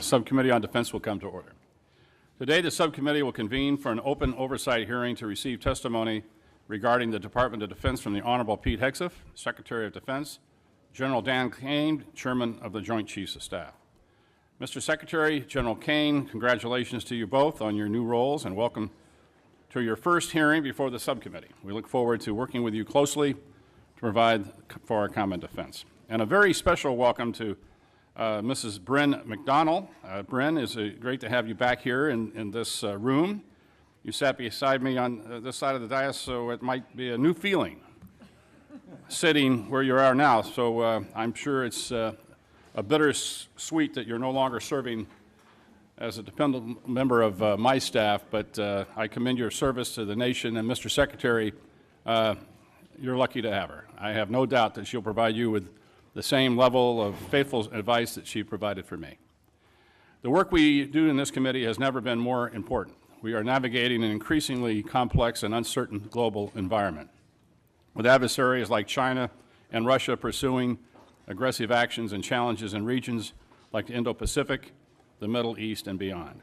Subcommittee on Defense will come to order. Today, the subcommittee will convene for an open oversight hearing to receive testimony regarding the Department of Defense from the Honorable Pete Hegseth, Secretary of Defense, General Dan Caine, Chairman of the Joint Chiefs of Staff. Mr. Secretary, General Caine, congratulations to you both on your new roles and welcome to your first hearing before the subcommittee. We look forward to working with you closely to provide for our common defense. And a very special welcome to Mrs. Bryn MacDonnell. Bryn, it's great to have you back here in this room. You sat beside me on this side of the dais, so it might be a new feeling sitting where you are now. So I'm sure it's a bittersweet that you're no longer serving as a dependent member of my staff, but I commend your service to the nation, and Mr. Secretary, you're lucky to have her. I have no doubt that she'll provide you with the same level of faithful advice that she provided for me. The work we do in this committee has never been more important. We are navigating an increasingly complex and uncertain global environment, with adversaries like China and Russia pursuing aggressive actions and challenges in regions like the Indo-Pacific, the Middle East, and beyond.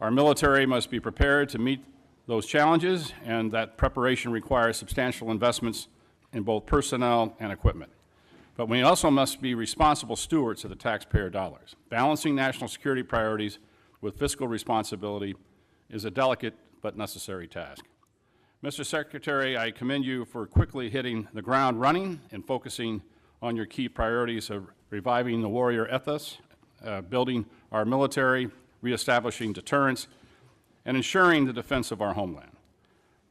Our military must be prepared to meet those challenges, and that preparation requires substantial investments in both personnel and equipment. But we also must be responsible stewards of the taxpayer dollars. Balancing national security priorities with fiscal responsibility is a delicate but necessary task. Mr. Secretary, I commend you for quickly hitting the ground running and focusing on your key priorities of reviving the warrior ethos, building our military, reestablishing deterrence, and ensuring the defense of our homeland.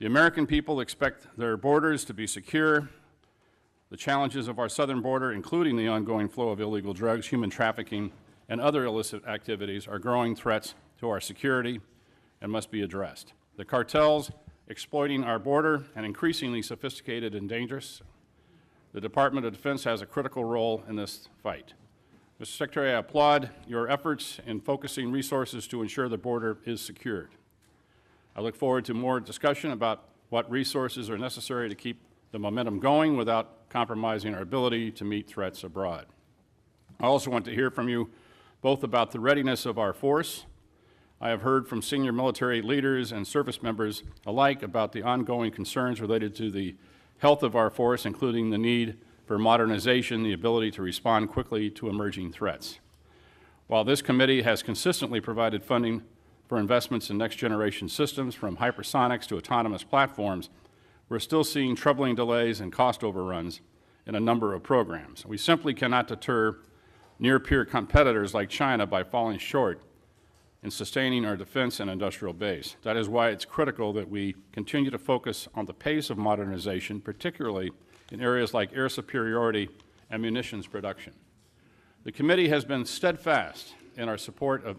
The American people expect their borders to be secure. The challenges of our southern border, including the ongoing flow of illegal drugs, human trafficking, and other illicit activities, are growing threats to our security and must be addressed. The cartels exploiting our border and increasingly sophisticated and dangerous. The Department of Defense has a critical role in this fight. Mr. Secretary, I applaud your efforts in focusing resources to ensure the border is secured. I look forward to more discussion about what resources are necessary to keep the momentum going without compromising our ability to meet threats abroad. I also want to hear from you both about the readiness of our force. I have heard from senior military leaders and service members alike about the ongoing concerns related to the health of our force, including the need for modernization, the ability to respond quickly to emerging threats. While this committee has consistently provided funding for investments in next-generation systems, from hypersonics to autonomous platforms, we're still seeing troubling delays and cost overruns in a number of programs. We simply cannot deter near-peer competitors like China by falling short in sustaining our defense and industrial base. That is why it's critical that we continue to focus on the pace of modernization, particularly in areas like air superiority and munitions production. The committee has been steadfast in our support of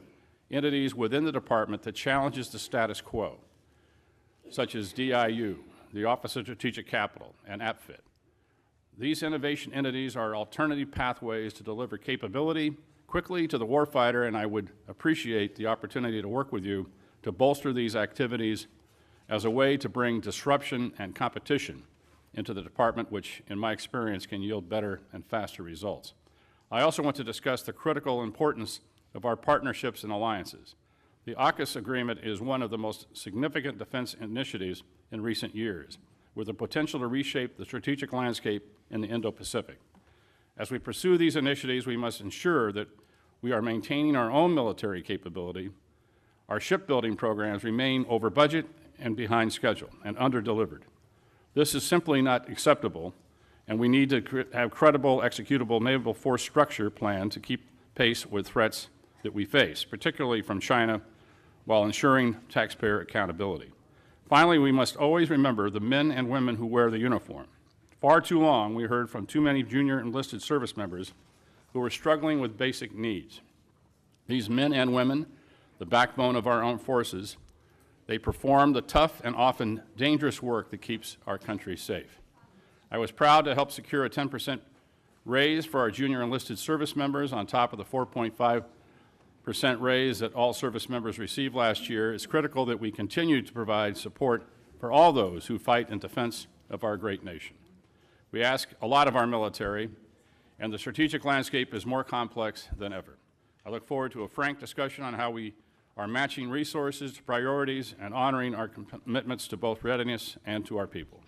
entities within the department that challenges the status quo, such as DIU, the Office of Strategic Capital, and APFIT. These innovation entities are alternative pathways to deliver capability quickly to the warfighter, and I would appreciate the opportunity to work with you to bolster these activities as a way to bring disruption and competition into the department, which, in my experience, can yield better and faster results. I also want to discuss the critical importance of our partnerships and alliances. The AUKUS agreement is one of the most significant defense initiatives in recent years, with the potential to reshape the strategic landscape in the Indo-Pacific. As we pursue these initiatives, we must ensure that we are maintaining our own military capability. Our shipbuilding programs remain over budget and behind schedule and under-delivered. This is simply not acceptable, and we need to have credible, executable naval force structure plan to keep pace with threats that we face, particularly from China, while ensuring taxpayer accountability. Finally, we must always remember the men and women who wear the uniform. Far too long, we heard from too many junior enlisted service members who were struggling with basic needs. These men and women, the backbone of our armed forces, they perform the tough and often dangerous work that keeps our country safe. I was proud to help secure a 10% raise for our junior enlisted service members on top of the 4.5% raise that all service members received last year. It's critical that we continue to provide support for all those who fight in defense of our great nation. We ask a lot of our military, and the strategic landscape is more complex than ever. I look forward to a frank discussion on how we are matching resources to priorities and honoring our commitments to both readiness and to our people.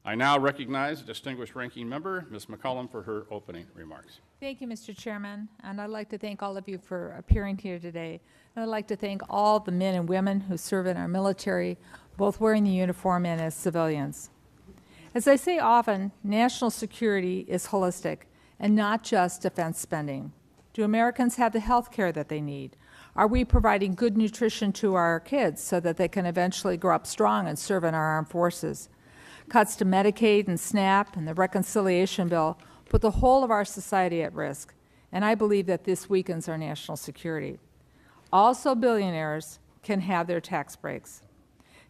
I now recognize the distinguished ranking member, Ms. McCollum, for her opening remarks. Thank you, Mr. Chairman, and I'd like to thank all of you for appearing here today. And I'd like to thank all the men and women who serve in our military, both wearing the uniform and as civilians. As I say often, national security is holistic and not just defense spending. Do Americans have the health care that they need? Are we providing good nutrition to our kids so that they can eventually grow up strong and serve in our armed forces? Cuts to Medicaid and SNAP and the reconciliation bill put the whole of our society at risk, and I believe that this weakens our national security. Also, billionaires can have their tax breaks.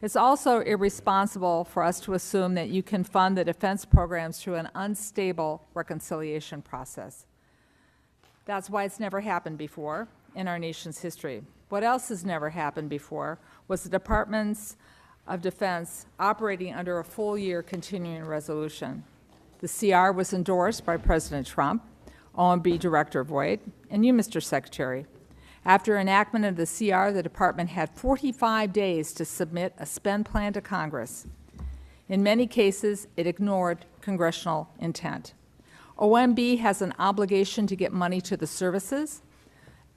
It's also irresponsible for us to assume that you can fund the defense programs through an unstable reconciliation process. That's why it's never happened before in our nation's history. What else has never happened before was the Departments of Defense operating under a full-year continuing resolution. The CR was endorsed by President Trump, OMB Director Voigt, and you, Mr. Secretary. After enactment of the CR, the Department had 45 days to submit a spend plan to Congress. In many cases, it ignored congressional intent. OMB has an obligation to get money to the services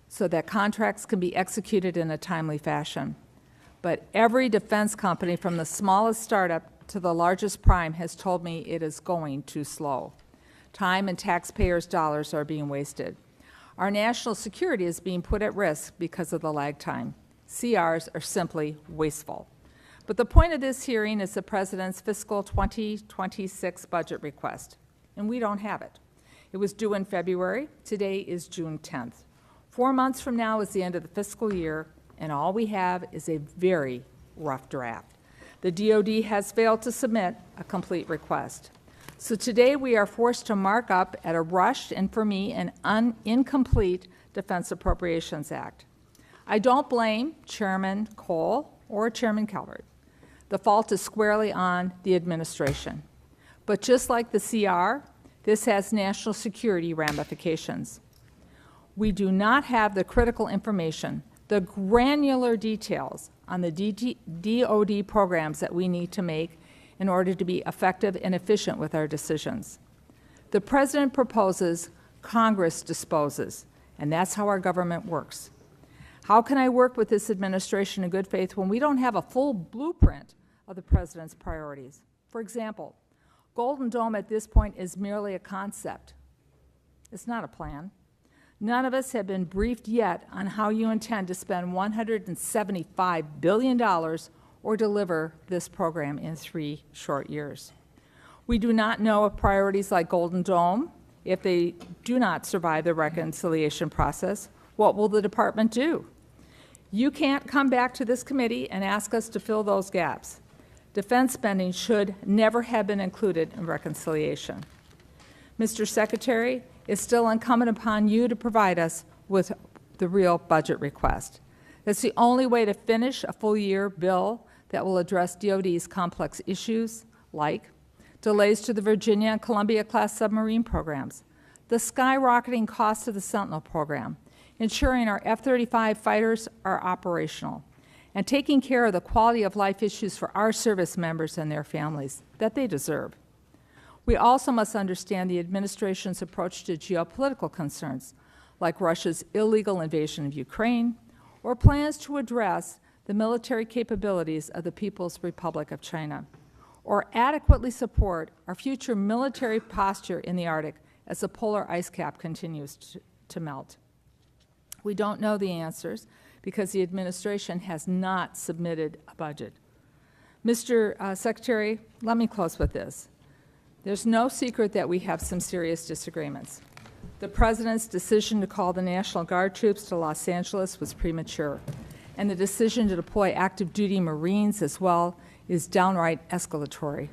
so that contracts can be executed in a timely fashion. But every defense company, from the smallest startup to the largest prime, has told me it is going too slow. Time and taxpayers' dollars are being wasted. Our national security is being put at risk because of the lag time. CRs are simply wasteful. But the point of this hearing is the President's fiscal 2026 budget request, and we don't have it. It was due in February. Today is June 10th. 4 months from now is the end of the fiscal year, and all we have is a very rough draft. The DoD has failed to submit a complete request. So today we are forced to mark up at a rushed and, for me, an incomplete Defense Appropriations Act. I don't blame Chairman Cole or Chairman Calvert. The fault is squarely on the administration. But just like the CR, this has national security ramifications. We do not have the critical information, the granular details on the DoD programs that we need to make in order to be effective and efficient with our decisions. The President proposes, Congress disposes, and that's how our government works. How can I work with this administration in good faith when we don't have a full blueprint of the President's priorities? For example, Golden Dome at this point is merely a concept. It's not a plan. None of us have been briefed yet on how you intend to spend $175 billion or deliver this program in 3 short years. We do not know if priorities like Golden Dome, if they do not survive the reconciliation process, what will the department do? You can't come back to this committee and ask us to fill those gaps. Defense spending should never have been included in reconciliation. Mr. Secretary, it's still incumbent upon you to provide us with the real budget request. That's the only way to finish a full-year bill that will address DoD's complex issues, like delays to the Virginia and Columbia-class submarine programs, the skyrocketing cost of the Sentinel program, ensuring our F-35 fighters are operational, and taking care of the quality of life issues for our service members and their families that they deserve. We also must understand the administration's approach to geopolitical concerns, like Russia's illegal invasion of Ukraine, or plans to address the military capabilities of the People's Republic of China, or adequately support our future military posture in the Arctic as the polar ice cap continues to melt. We don't know the answers because the administration has not submitted a budget. Mr. Secretary, let me close with this. There's no secret that we have some serious disagreements. The President's decision to call the National Guard troops to Los Angeles was premature, and the decision to deploy active duty Marines as well is downright escalatory.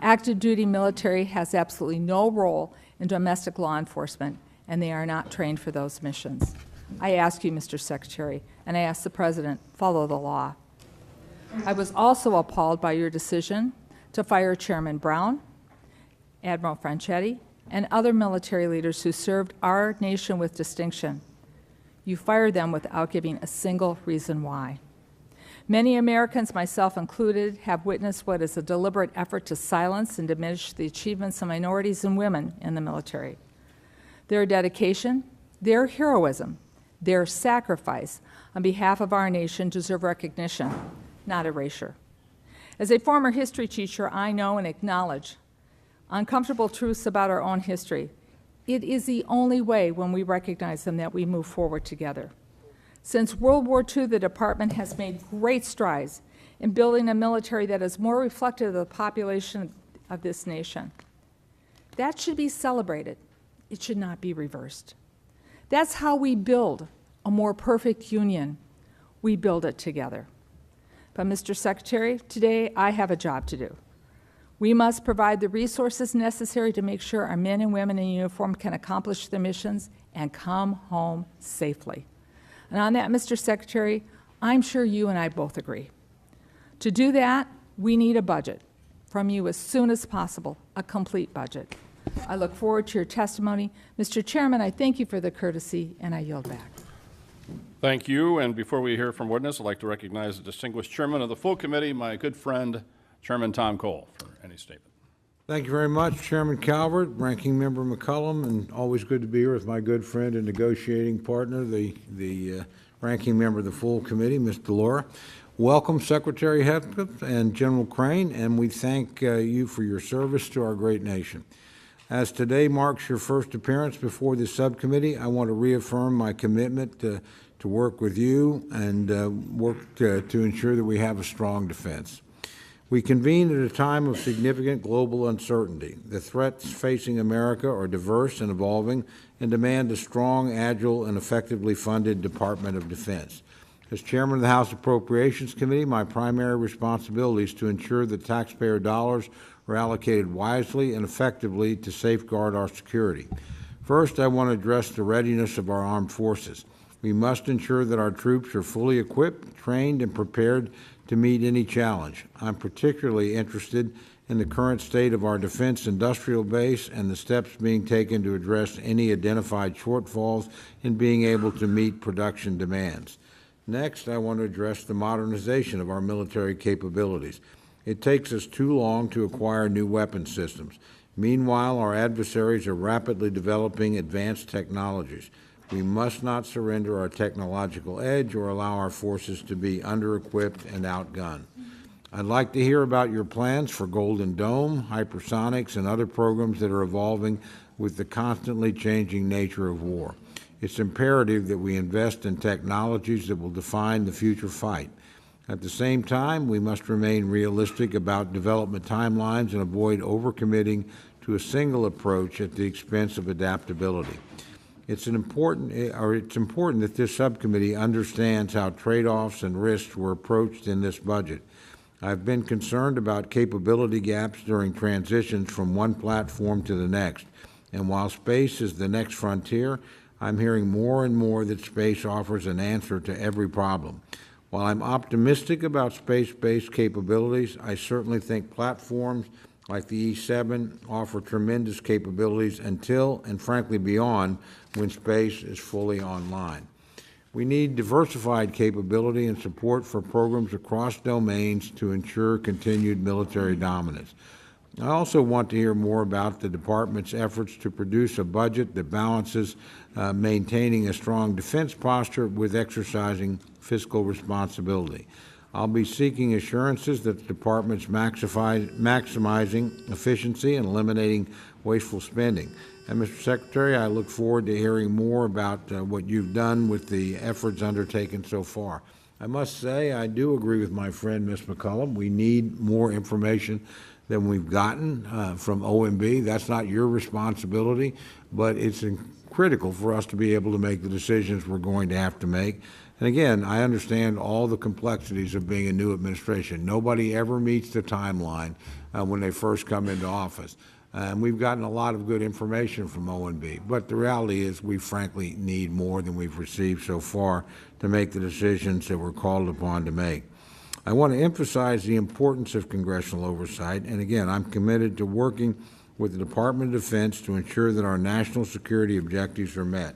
Active duty military has absolutely no role in domestic law enforcement, and they are not trained for those missions. I ask you, Mr. Secretary, and I ask the President, follow the law. I was also appalled by your decision to fire Chairman Brown, Admiral Franchetti, and other military leaders who served our nation with distinction. You fire them without giving a single reason why. Many Americans, myself included, have witnessed what is a deliberate effort to silence and diminish the achievements of minorities and women in the military. Their dedication, their heroism, their sacrifice on behalf of our nation deserve recognition, not erasure. As a former history teacher, I know and acknowledge uncomfortable truths about our own history. It is the only way, when we recognize them, that we move forward together. Since World War II, the department has made great strides in building a military that is more reflective of the population of this nation. That should be celebrated. It should not be reversed. That's how we build a more perfect union. We build it together. But, Mr. Secretary, today I have a job to do. We must provide the resources necessary to make sure our men and women in uniform can accomplish their missions and come home safely. And on that, Mr. Secretary, I'm sure you and I both agree. To do that, we need a budget from you as soon as possible, a complete budget. I look forward to your testimony. Mr. Chairman, I thank you for the courtesy, and I yield back. Thank you. And before we hear from witness, I'd like to recognize the distinguished chairman of the full committee, my good friend, Chairman Tom Cole, for any statement. Thank you very much, Chairman Calvert, Ranking Member McCollum, and always good to be here with my good friend and negotiating partner, the Ranking Member of the full committee, Ms. Delora. Welcome, Secretary Hegseth and General Caine, and we thank you for your service to our great nation. As today marks your first appearance before the subcommittee, I want to reaffirm my commitment to work with you and work to ensure that we have a strong defense. We convene at a time of significant global uncertainty. The threats facing America are diverse and evolving and demand a strong, agile, and effectively funded Department of Defense. As Chairman of the House Appropriations Committee, my primary responsibility is to ensure that taxpayer dollars are allocated wisely and effectively to safeguard our security. First, I want to address the readiness of our armed forces. We must ensure that our troops are fully equipped, trained, and prepared to meet any challenge. I'm particularly interested in the current state of our defense industrial base and the steps being taken to address any identified shortfalls in being able to meet production demands. Next, I want to address the modernization of our military capabilities. It takes us too long to acquire new weapon systems. Meanwhile, our adversaries are rapidly developing advanced technologies. We must not surrender our technological edge or allow our forces to be under-equipped and outgunned. I'd like to hear about your plans for Golden Dome, hypersonics, and other programs that are evolving with the constantly changing nature of war. It's imperative that we invest in technologies that will define the future fight. At the same time, we must remain realistic about development timelines and avoid overcommitting to a single approach at the expense of adaptability. It's important that this subcommittee understands how trade-offs and risks were approached in this budget. I've been concerned about capability gaps during transitions from one platform to the next, and while space is the next frontier, I'm hearing more and more that space offers an answer to every problem. While I'm optimistic about space-based capabilities, I certainly think platforms like the E-7 offer tremendous capabilities until, and frankly beyond, when space is fully online. We need diversified capability and support for programs across domains to ensure continued military dominance. I also want to hear more about the Department's efforts to produce a budget that balances maintaining a strong defense posture with exercising fiscal responsibility. I'll be seeking assurances that the Department's maximizing efficiency and eliminating wasteful spending. And Mr. Secretary, I look forward to hearing more about what you've done with the efforts undertaken so far. I must say I do agree with my friend Ms. McCollum. We need more information than we've gotten from OMB. That's not your responsibility, but it's critical for us to be able to make the decisions we're going to have to make. And again, I understand all the complexities of being a new administration. Nobody ever meets the timeline when they first come into office. And we've gotten a lot of good information from OMB. But the reality is we frankly need more than we've received so far to make the decisions that we're called upon to make. I want to emphasize the importance of congressional oversight. And again, I'm committed to working with the Department of Defense to ensure that our national security objectives are met.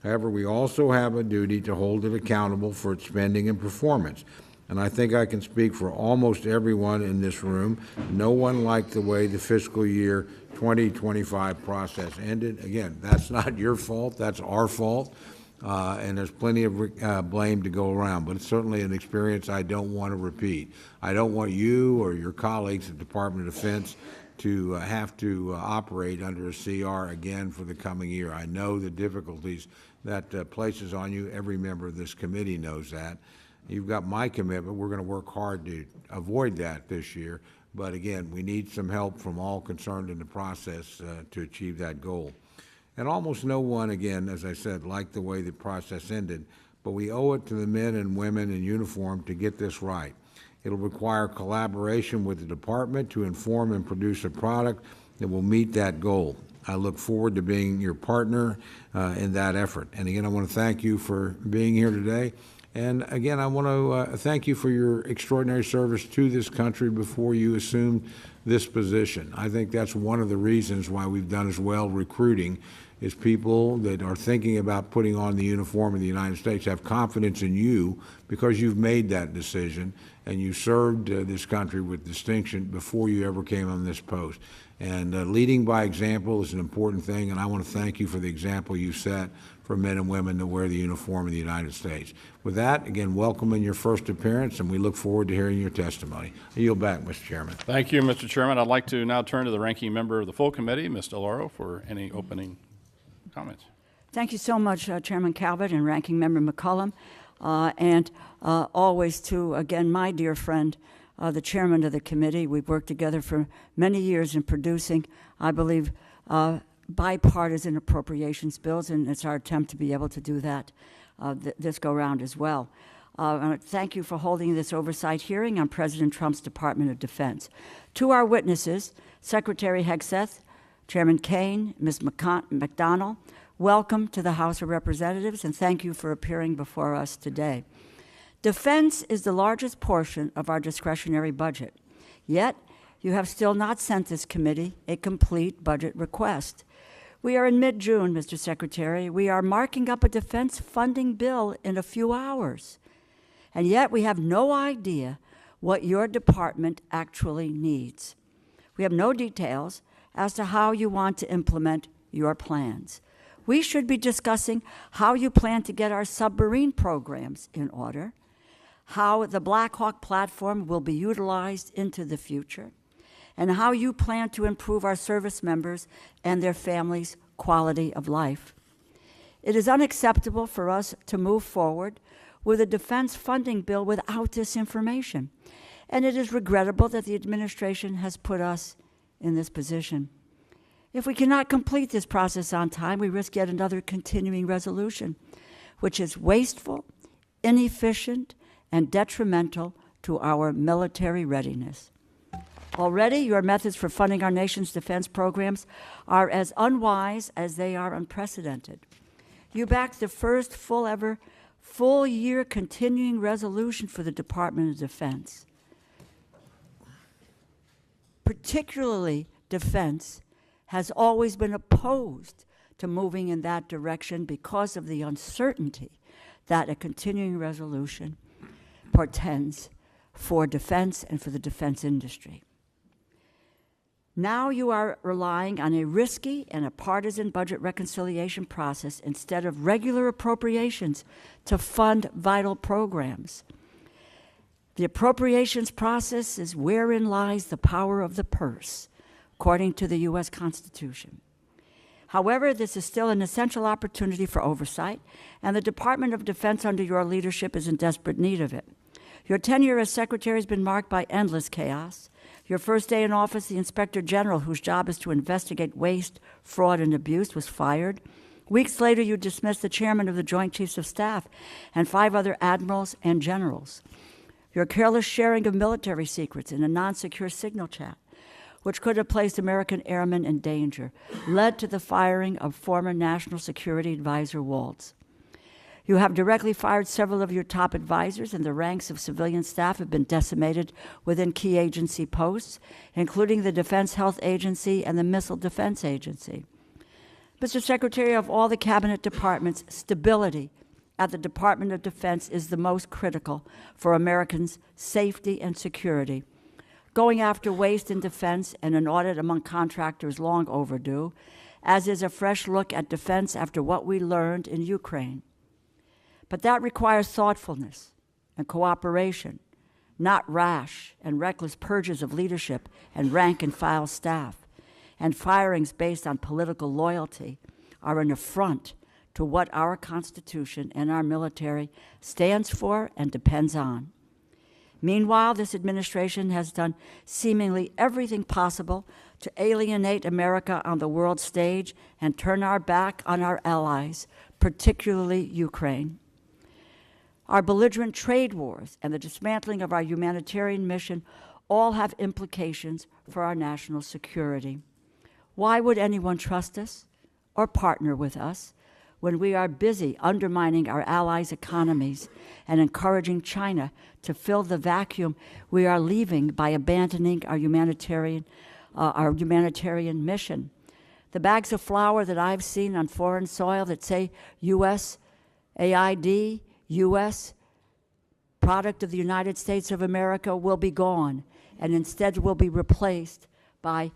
However, we also have a duty to hold it accountable for its spending and performance. And I think I can speak for almost everyone in this room. No one liked the way the fiscal year 2025 process ended. Again, that's not your fault, that's our fault. And there's plenty of blame to go around, but it's certainly an experience I don't want to repeat. I don't want you or your colleagues at the Department of Defense to have to operate under a CR again for the coming year. I know the difficulties that places on you. Every member of this committee knows that. You've got my commitment. We're going to work hard to avoid that this year. But again, we need some help from all concerned in the process to achieve that goal. And almost no one, again, as I said, liked the way the process ended, but we owe it to the men and women in uniform to get this right. It'll require collaboration with the department to inform and produce a product that will meet that goal. I look forward to being your partner in that effort. And again, I want to thank you for being here today. And again, I want to thank you for your extraordinary service to this country before you assumed this position. I think that's one of the reasons why we've done as well recruiting, is people that are thinking about putting on the uniform of the United States have confidence in you because you've made that decision and you served this country with distinction before you ever came on this post. And leading by example is an important thing, and I want to thank you for the example you set for men and women to wear the uniform of the United States. With that, again, welcome in your first appearance, and we look forward to hearing your testimony. I yield back, Mr. Chairman. Thank you, Mr. Chairman. I'd like to now turn to the ranking member of the full committee, Ms. DeLauro, for any opening comments. Thank you so much, Chairman Calvert and Ranking Member McCollum, and always to, again, my dear friend, the chairman of the committee. We've worked together for many years in producing, I believe, bipartisan appropriations bills, and it's our attempt to be able to do that this go-round as well. Thank you for holding this oversight hearing on President Trump's Department of Defense. To our witnesses, Secretary Hegseth, Chairman Caine, Ms. MacDonnell, welcome to the House of Representatives, and thank you for appearing before us today. Defense is the largest portion of our discretionary budget, yet you have still not sent this committee a complete budget request. We are in mid-June, Mr. Secretary. We are marking up a defense funding bill in a few hours, and yet we have no idea what your department actually needs. We have no details as to how you want to implement your plans. We should be discussing how you plan to get our submarine programs in order, how the Black Hawk platform will be utilized into the future, and how you plan to improve our service members and their families' quality of life. It is unacceptable for us to move forward with a defense funding bill without this information, and it is regrettable that the administration has put us in this position. If we cannot complete this process on time, we risk yet another continuing resolution, which is wasteful, inefficient, and detrimental to our military readiness. Already, your methods for funding our nation's defense programs are as unwise as they are unprecedented. You backed the first full-year continuing resolution for the Department of Defense. Particularly, defense has always been opposed to moving in that direction because of the uncertainty that a continuing resolution portends for defense and for the defense industry. Now you are relying on a risky and a partisan budget reconciliation process instead of regular appropriations to fund vital programs. The appropriations process is wherein lies the power of the purse, according to the U.S. Constitution. However, this is still an essential opportunity for oversight, and the Department of Defense under your leadership is in desperate need of it. Your tenure as Secretary has been marked by endless chaos. Your first day in office, the Inspector General, whose job is to investigate waste, fraud, and abuse, was fired. Weeks later, you dismissed the chairman of the Joint Chiefs of Staff and 5 other admirals and generals. Your careless sharing of military secrets in a non-secure signal chat, which could have placed American airmen in danger, led to the firing of former National Security Advisor Waltz. You have directly fired several of your top advisors, and the ranks of civilian staff have been decimated within key agency posts, including the Defense Health Agency and the Missile Defense Agency. Mr. Secretary, of all the cabinet departments, stability at the Department of Defense is the most critical for Americans' safety and security. Going after waste in defense and an audit among contractors long overdue, as is a fresh look at defense after what we learned in Ukraine. But that requires thoughtfulness and cooperation, not rash and reckless purges of leadership and rank-and-file staff. And firings based on political loyalty are an affront to what our Constitution and our military stands for and depends on. Meanwhile, this administration has done seemingly everything possible to alienate America on the world stage and turn our back on our allies, particularly Ukraine. Our belligerent trade wars and the dismantling of our humanitarian mission all have implications for our national security. Why would anyone trust us or partner with us when we are busy undermining our allies' economies and encouraging China to fill the vacuum we are leaving by abandoning our humanitarian mission? The bags of flour that I've seen on foreign soil that say USAID, U.S. product of the United States of America, will be gone and instead will be replaced by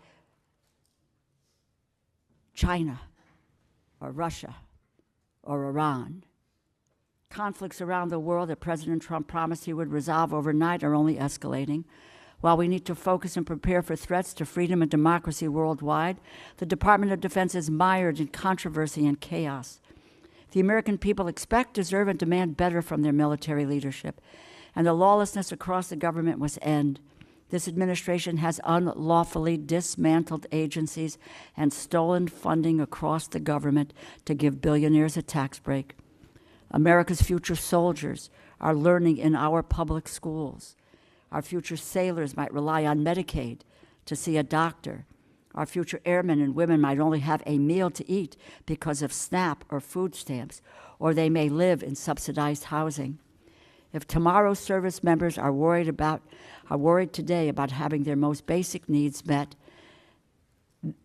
China or Russia or Iran. Conflicts around the world that President Trump promised he would resolve overnight are only escalating. While we need to focus and prepare for threats to freedom and democracy worldwide, the Department of Defense is mired in controversy and chaos. The American people expect, deserve, and demand better from their military leadership, and the lawlessness across the government must end. This administration has unlawfully dismantled agencies and stolen funding across the government to give billionaires a tax break. America's future soldiers are learning in our public schools. Our future sailors might rely on Medicaid to see a doctor. Our future airmen and women might only have a meal to eat because of SNAP or food stamps, or they may live in subsidized housing. If tomorrow's service members are worried today about having their most basic needs met,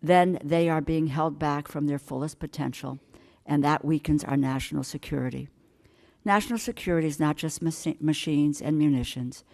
then they are being held back from their fullest potential, and that weakens our national security. National security is not just machines and munitions.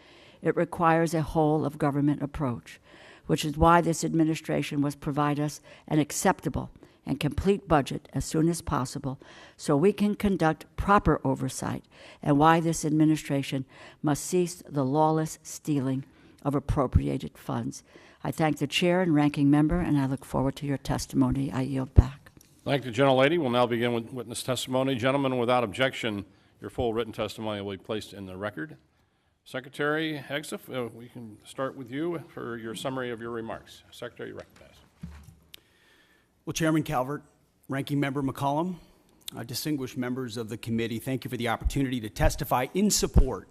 It requires a whole-of-government approach, which is why this administration must provide us an acceptable and complete budget as soon as possible so we can conduct proper oversight, and why this administration must cease the lawless stealing of appropriated funds. I thank the chair and ranking member, and I look forward to your testimony. I yield back. Thank the gentlelady. We'll now begin with witness testimony. Gentlemen, without objection, your full written testimony will be placed in the record. Secretary Hegseth, we can start with you for your summary of your remarks. Secretary, you recognize. Well, Chairman Calvert, Ranking Member McCollum, distinguished members of the committee, thank you for the opportunity to testify in support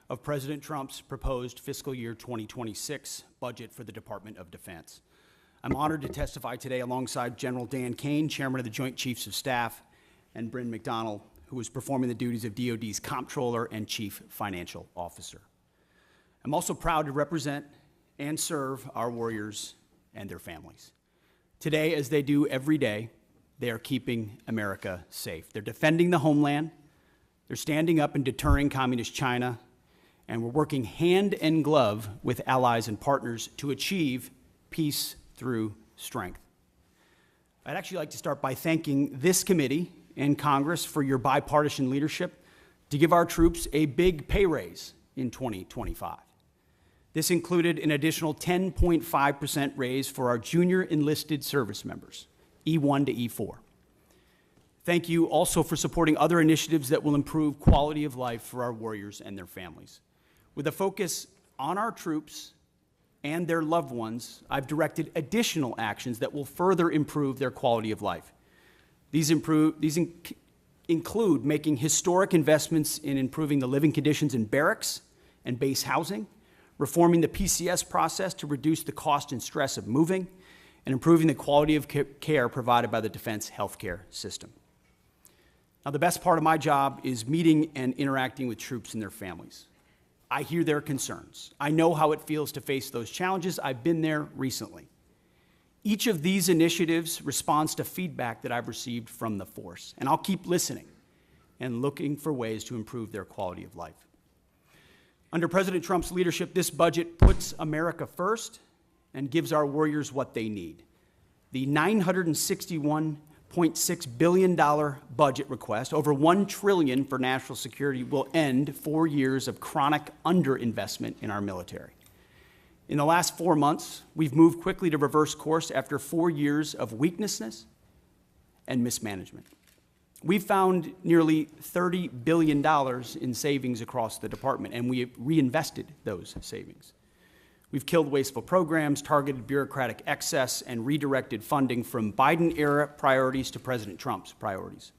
of President Trump's proposed fiscal year 2026 budget for the Department of Defense. I'm honored to testify today alongside General Dan Caine, Chairman of the Joint Chiefs of Staff, and Bryn McDonnell, who is performing the duties of DoD's comptroller and chief financial officer. I'm also proud to represent and serve our warriors and their families. Today, as they do every day, they are keeping America safe. They're defending the homeland, they're standing up and deterring communist China, and we're working hand in glove with allies and partners to achieve peace through strength. I'd actually like to start by thanking this committee and Congress for your bipartisan leadership to give our troops a big pay raise in 2025. This included an additional 10.5% raise for our junior enlisted service members, E1 to E4. Thank you also for supporting other initiatives that will improve quality of life for our warriors and their families. With a focus on our troops and their loved ones, I've directed additional actions that will further improve their quality of life. These include making historic investments in improving the living conditions in barracks and base housing, reforming the PCS process to reduce the cost and stress of moving, and improving the quality of care provided by the defense healthcare system. Now, the best part of my job is meeting and interacting with troops and their families. I hear their concerns. I know how it feels to face those challenges. I've been there recently. Each of these initiatives responds to feedback that I've received from the force, and I'll keep listening and looking for ways to improve their quality of life. Under President Trump's leadership, this budget puts America first and gives our warriors what they need. The $961.6 billion budget request, over $1 trillion for national security, will end 4 years of chronic underinvestment in our military. In the last 4 months, we've moved quickly to reverse course after 4 years of weakness and mismanagement. We've found nearly $30 billion in savings across the department, and we have reinvested those savings. We've killed wasteful programs, targeted bureaucratic excess, and redirected funding from Biden-era priorities to President Trump's priorities.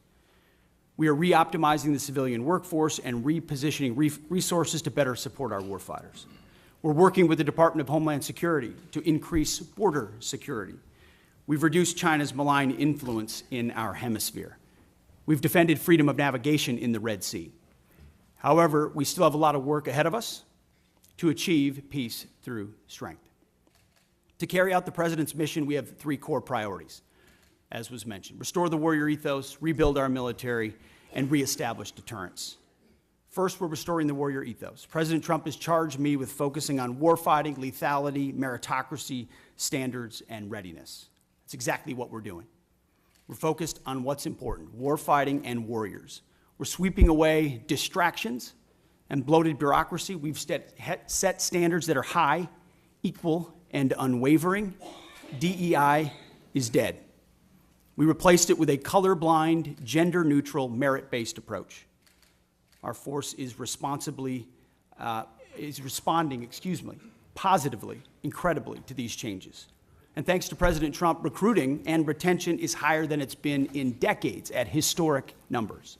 We are re-optimizing the civilian workforce and repositioning resources to better support our warfighters. We're working with the Department of Homeland Security to increase border security. We've reduced China's malign influence in our hemisphere. We've defended freedom of navigation in the Red Sea. However, we still have a lot of work ahead of us to achieve peace through strength. To carry out the President's mission, we have 3 core priorities, as was mentioned: restore the warrior ethos, rebuild our military, and reestablish deterrence. First, we're restoring the warrior ethos. President Trump has charged me with focusing on warfighting, lethality, meritocracy, standards, and readiness. That's exactly what we're doing. We're focused on what's important: warfighting and warriors. We're sweeping away distractions and bloated bureaucracy. We've set standards that are high, equal, and unwavering. DEI is dead. We replaced it with a colorblind, gender-neutral, merit-based approach. Our force is responding positively, incredibly, to these changes. And thanks to President Trump, recruiting and retention is higher than it's been in decades at historic numbers.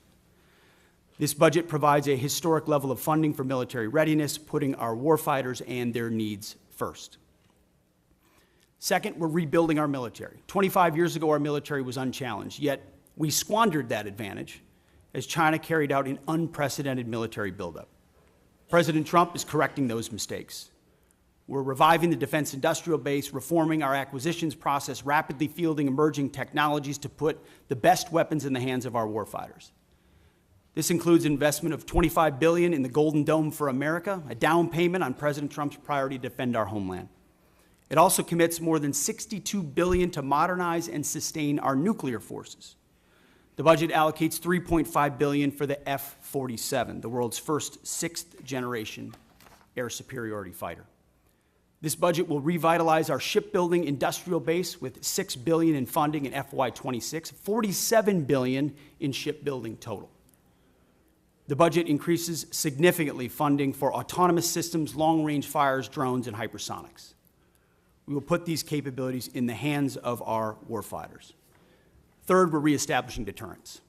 This budget provides a historic level of funding for military readiness, putting our warfighters and their needs first. Second, we're rebuilding our military. 25 years ago, our military was unchallenged, yet we squandered that advantage as China carried out an unprecedented military buildup. President Trump is correcting those mistakes. We're reviving the defense industrial base, reforming our acquisitions process, rapidly fielding emerging technologies to put the best weapons in the hands of our warfighters. This includes investment of $25 billion in the Golden Dome for America, a down payment on President Trump's priority to defend our homeland. It also commits more than $62 billion to modernize and sustain our nuclear forces. The budget allocates $3.5 billion for the F-47, the world's first 6th-generation air superiority fighter. This budget will revitalize our shipbuilding industrial base with $6 billion in funding in FY26, $47 billion in shipbuilding total. The budget increases significantly funding for autonomous systems, long-range fires, drones, and hypersonics. We will put these capabilities in the hands of our warfighters. Third, we're reestablishing deterrence.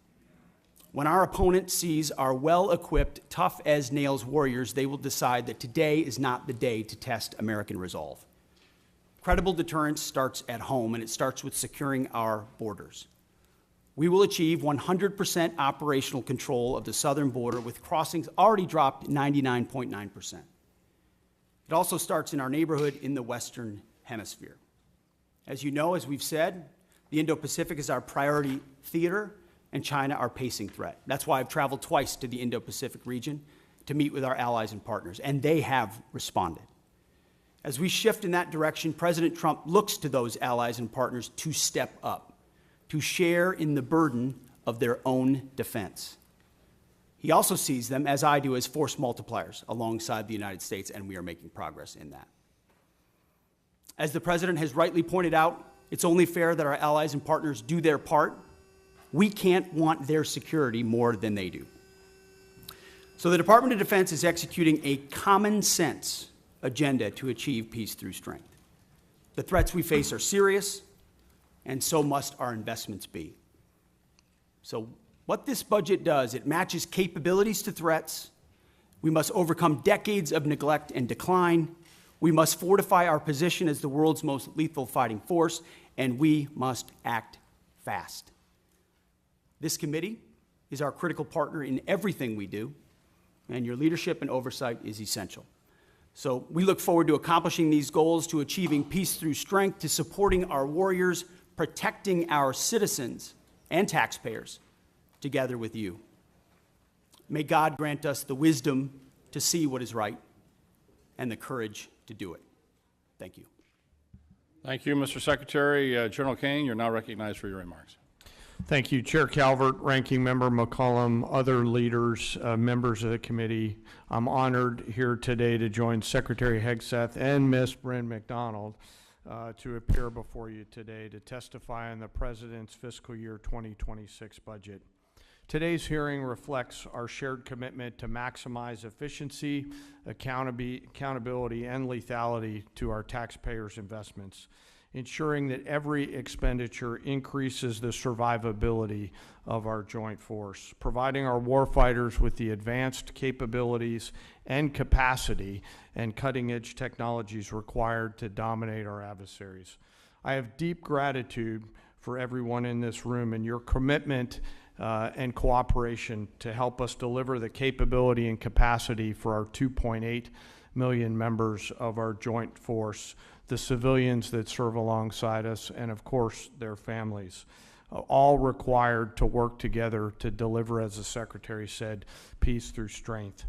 When our opponent sees our well-equipped, tough-as-nails warriors, they will decide that today is not the day to test American resolve. Credible deterrence starts at home, and it starts with securing our borders. We will achieve 100% operational control of the southern border, with crossings already dropped 99.9%. It also starts in our neighborhood in the Western Hemisphere. As you know, as we've said, the Indo-Pacific is our priority theater, and China our pacing threat. That's why I've traveled twice to the Indo-Pacific region to meet with our allies and partners, and they have responded. As we shift in that direction, President Trump looks to those allies and partners to step up, to share in the burden of their own defense. He also sees them, as I do, as force multipliers alongside the United States, and we are making progress in that. As the President has rightly pointed out, it's only fair that our allies and partners do their part. We can't want their security more than they do. So the Department of Defense is executing a common-sense agenda to achieve peace through strength. The threats we face are serious, and so must our investments be. So what this budget does, it matches capabilities to threats. We must overcome decades of neglect and decline. We must fortify our position as the world's most lethal fighting force, and we must act fast. This committee is our critical partner in everything we do, and your leadership and oversight is essential. So we look forward to accomplishing these goals, to achieving peace through strength, to supporting our warriors, protecting our citizens and taxpayers together with you. May God grant us the wisdom to see what is right and the courage to do it. Thank you. Thank you, Mr. Secretary. General Caine, you're now recognized for your remarks. Thank you, Chair Calvert, Ranking Member McCollum, other leaders, members of the committee. I'm honored here today to join Secretary Hegseth and Ms. Bryn McDonnell to appear before you today to testify on the President's fiscal year 2026 budget. Today's hearing reflects our shared commitment to maximize efficiency, accountability, and lethality to our taxpayers' investments, ensuring that every expenditure increases the survivability of our joint force, providing our warfighters with the advanced capabilities and capacity and cutting-edge technologies required to dominate our adversaries. I have deep gratitude for everyone in this room and your commitment and cooperation to help us deliver the capability and capacity for our 2.8 million members of our joint force, the civilians that serve alongside us, and of course their families, all required to work together to deliver, as the Secretary said, peace through strength.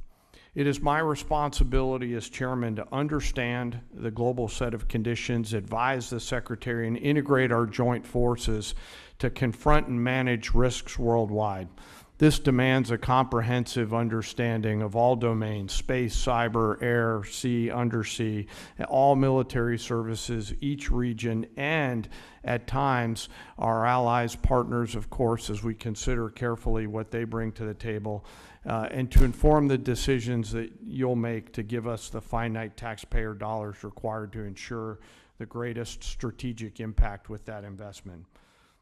It is my responsibility as chairman to understand the global set of conditions, advise the Secretary, and integrate our joint forces to confront and manage risks worldwide. This demands a comprehensive understanding of all domains: space, cyber, air, sea, undersea, all military services, each region, and at times our allies, partners, of course, as we consider carefully what they bring to the table, and to inform the decisions that you'll make to give us the finite taxpayer dollars required to ensure the greatest strategic impact with that investment.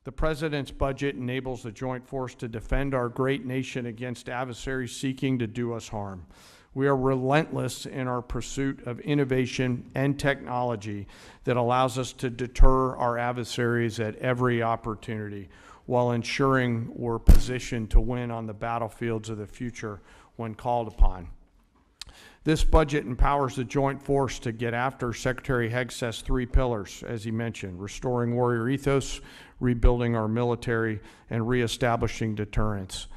The President's budget enables the joint force to defend our great nation against adversaries seeking to do us harm. We are relentless in our pursuit of innovation and technology that allows us to deter our adversaries at every opportunity, while ensuring we're positioned to win on the battlefields of the future when called upon. This budget empowers the joint force to get after Secretary Hegseth's 3 pillars, as he mentioned: restoring warrior ethos, rebuilding our military, and reestablishing deterrence,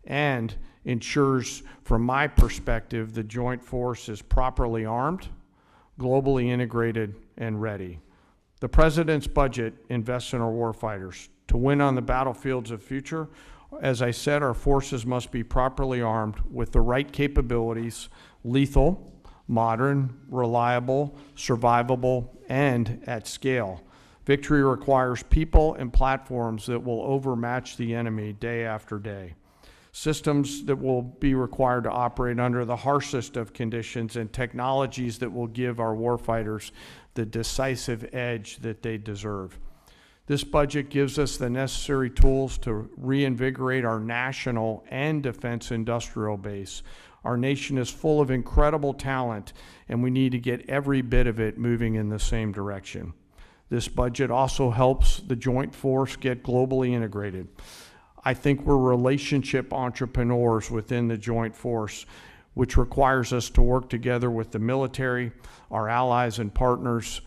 and ensures, from my perspective, the joint force is properly armed, globally integrated, and ready. The President's budget invests in our warfighters. To win on the battlefields of future, as I said, our forces must be properly armed with the right capabilities: lethal, modern, reliable, survivable, and at scale. Victory requires people and platforms that will overmatch the enemy day after day. Systems that will be required to operate under the harshest of conditions, and technologies that will give our warfighters the decisive edge that they deserve. This budget gives us the necessary tools to reinvigorate our national and defense industrial base. Our nation is full of incredible talent, and we need to get every bit of it moving in the same direction. This budget also helps the joint force get globally integrated. I think we're relationship entrepreneurs within the joint force, which requires us to work together with the military, our allies and partners,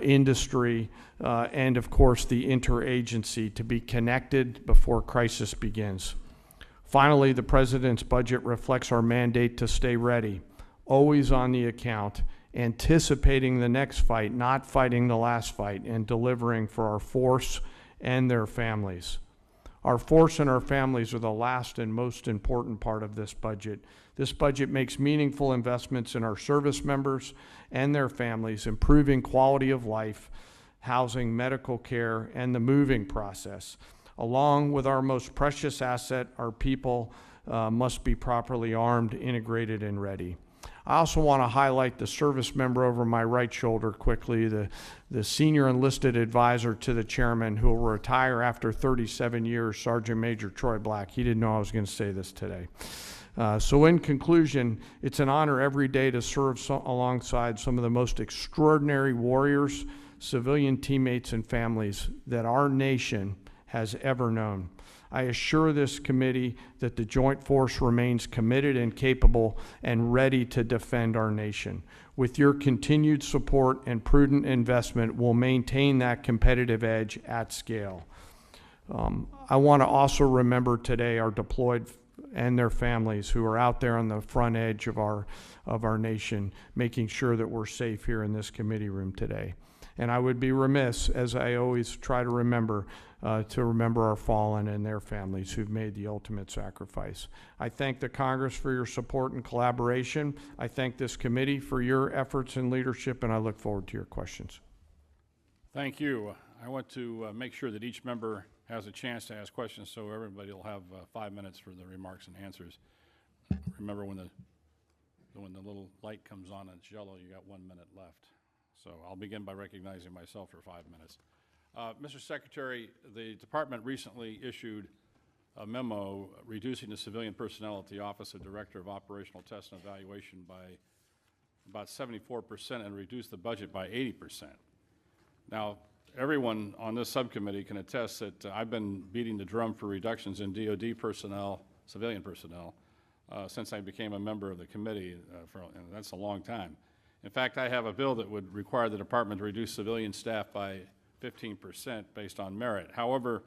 industry, and of course the interagency, to be connected before crisis begins. Finally, the President's budget reflects our mandate to stay ready, always on the account, anticipating the next fight, not fighting the last fight, and delivering for our force and their families. Our force and our families are the last and most important part of this budget. This budget makes meaningful investments in our service members and their families, improving quality of life, housing, medical care, and the moving process. Along with our most precious asset, our people must be properly armed, integrated, and ready. I also want to highlight the service member over my right shoulder quickly, the senior enlisted advisor to the chairman, who will retire after 37 years, Sergeant Major Troy Black. He didn't know I was going to say this today. So in conclusion, it's an honor every day to serve alongside some of the most extraordinary warriors, civilian teammates, and families that our nation has ever known. I assure this committee that the Joint Force remains committed and capable and ready to defend our nation. With your continued support and prudent investment, we'll maintain that competitive edge at scale. I want to also remember today our deployed and their families who are out there on the front edge of our nation, making sure that we're safe here in this committee room today. And I would be remiss, as I always try to remember our fallen and their families who've made the ultimate sacrifice. I thank the Congress for your support and collaboration. I thank this committee for your efforts and leadership, and I look forward to your questions. Thank you. I want to make sure that each member has a chance to ask questions, so everybody will have 5 minutes for the remarks and answers. Remember, when the little light comes on and it's yellow, you got 1 minute left. So I'll begin by recognizing myself for 5 minutes. Mr. Secretary, the department recently issued a memo reducing the civilian personnel at the Office of Director of Operational Test and Evaluation by about 74% and reduced the budget by 80%. Now, everyone on this subcommittee can attest that I've been beating the drum for reductions in DoD personnel, civilian personnel, since I became a member of the committee, and that's a long time. In fact, I have a bill that would require the department to reduce civilian staff by 15% based on merit. However,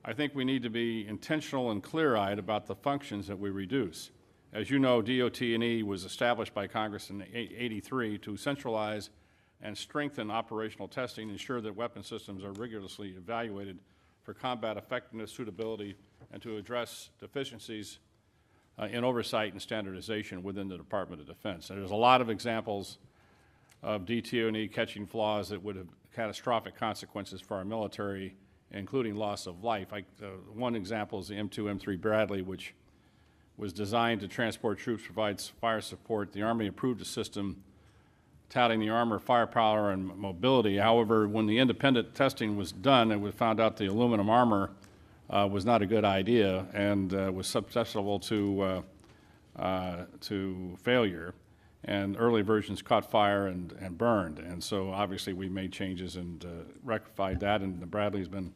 I think we need to be intentional and clear-eyed about the functions that we reduce. As you know, DOT&E was established by Congress in '83 to centralize and strengthen operational testing, ensure that weapon systems are rigorously evaluated for combat effectiveness, suitability, and to address deficiencies in oversight and standardization within the Department of Defense. And there's a lot of examples of DT&E catching flaws that would have catastrophic consequences for our military, including loss of life. One example is the M2, M3 Bradley, which was designed to transport troops, provides fire support. The Army approved a system touting the armor, firepower, and mobility. However, when the independent testing was done, it was found out the aluminum armor was not a good idea and was susceptible to failure. And early versions caught fire and burned. And so obviously we made changes and rectified that, and the Bradley's been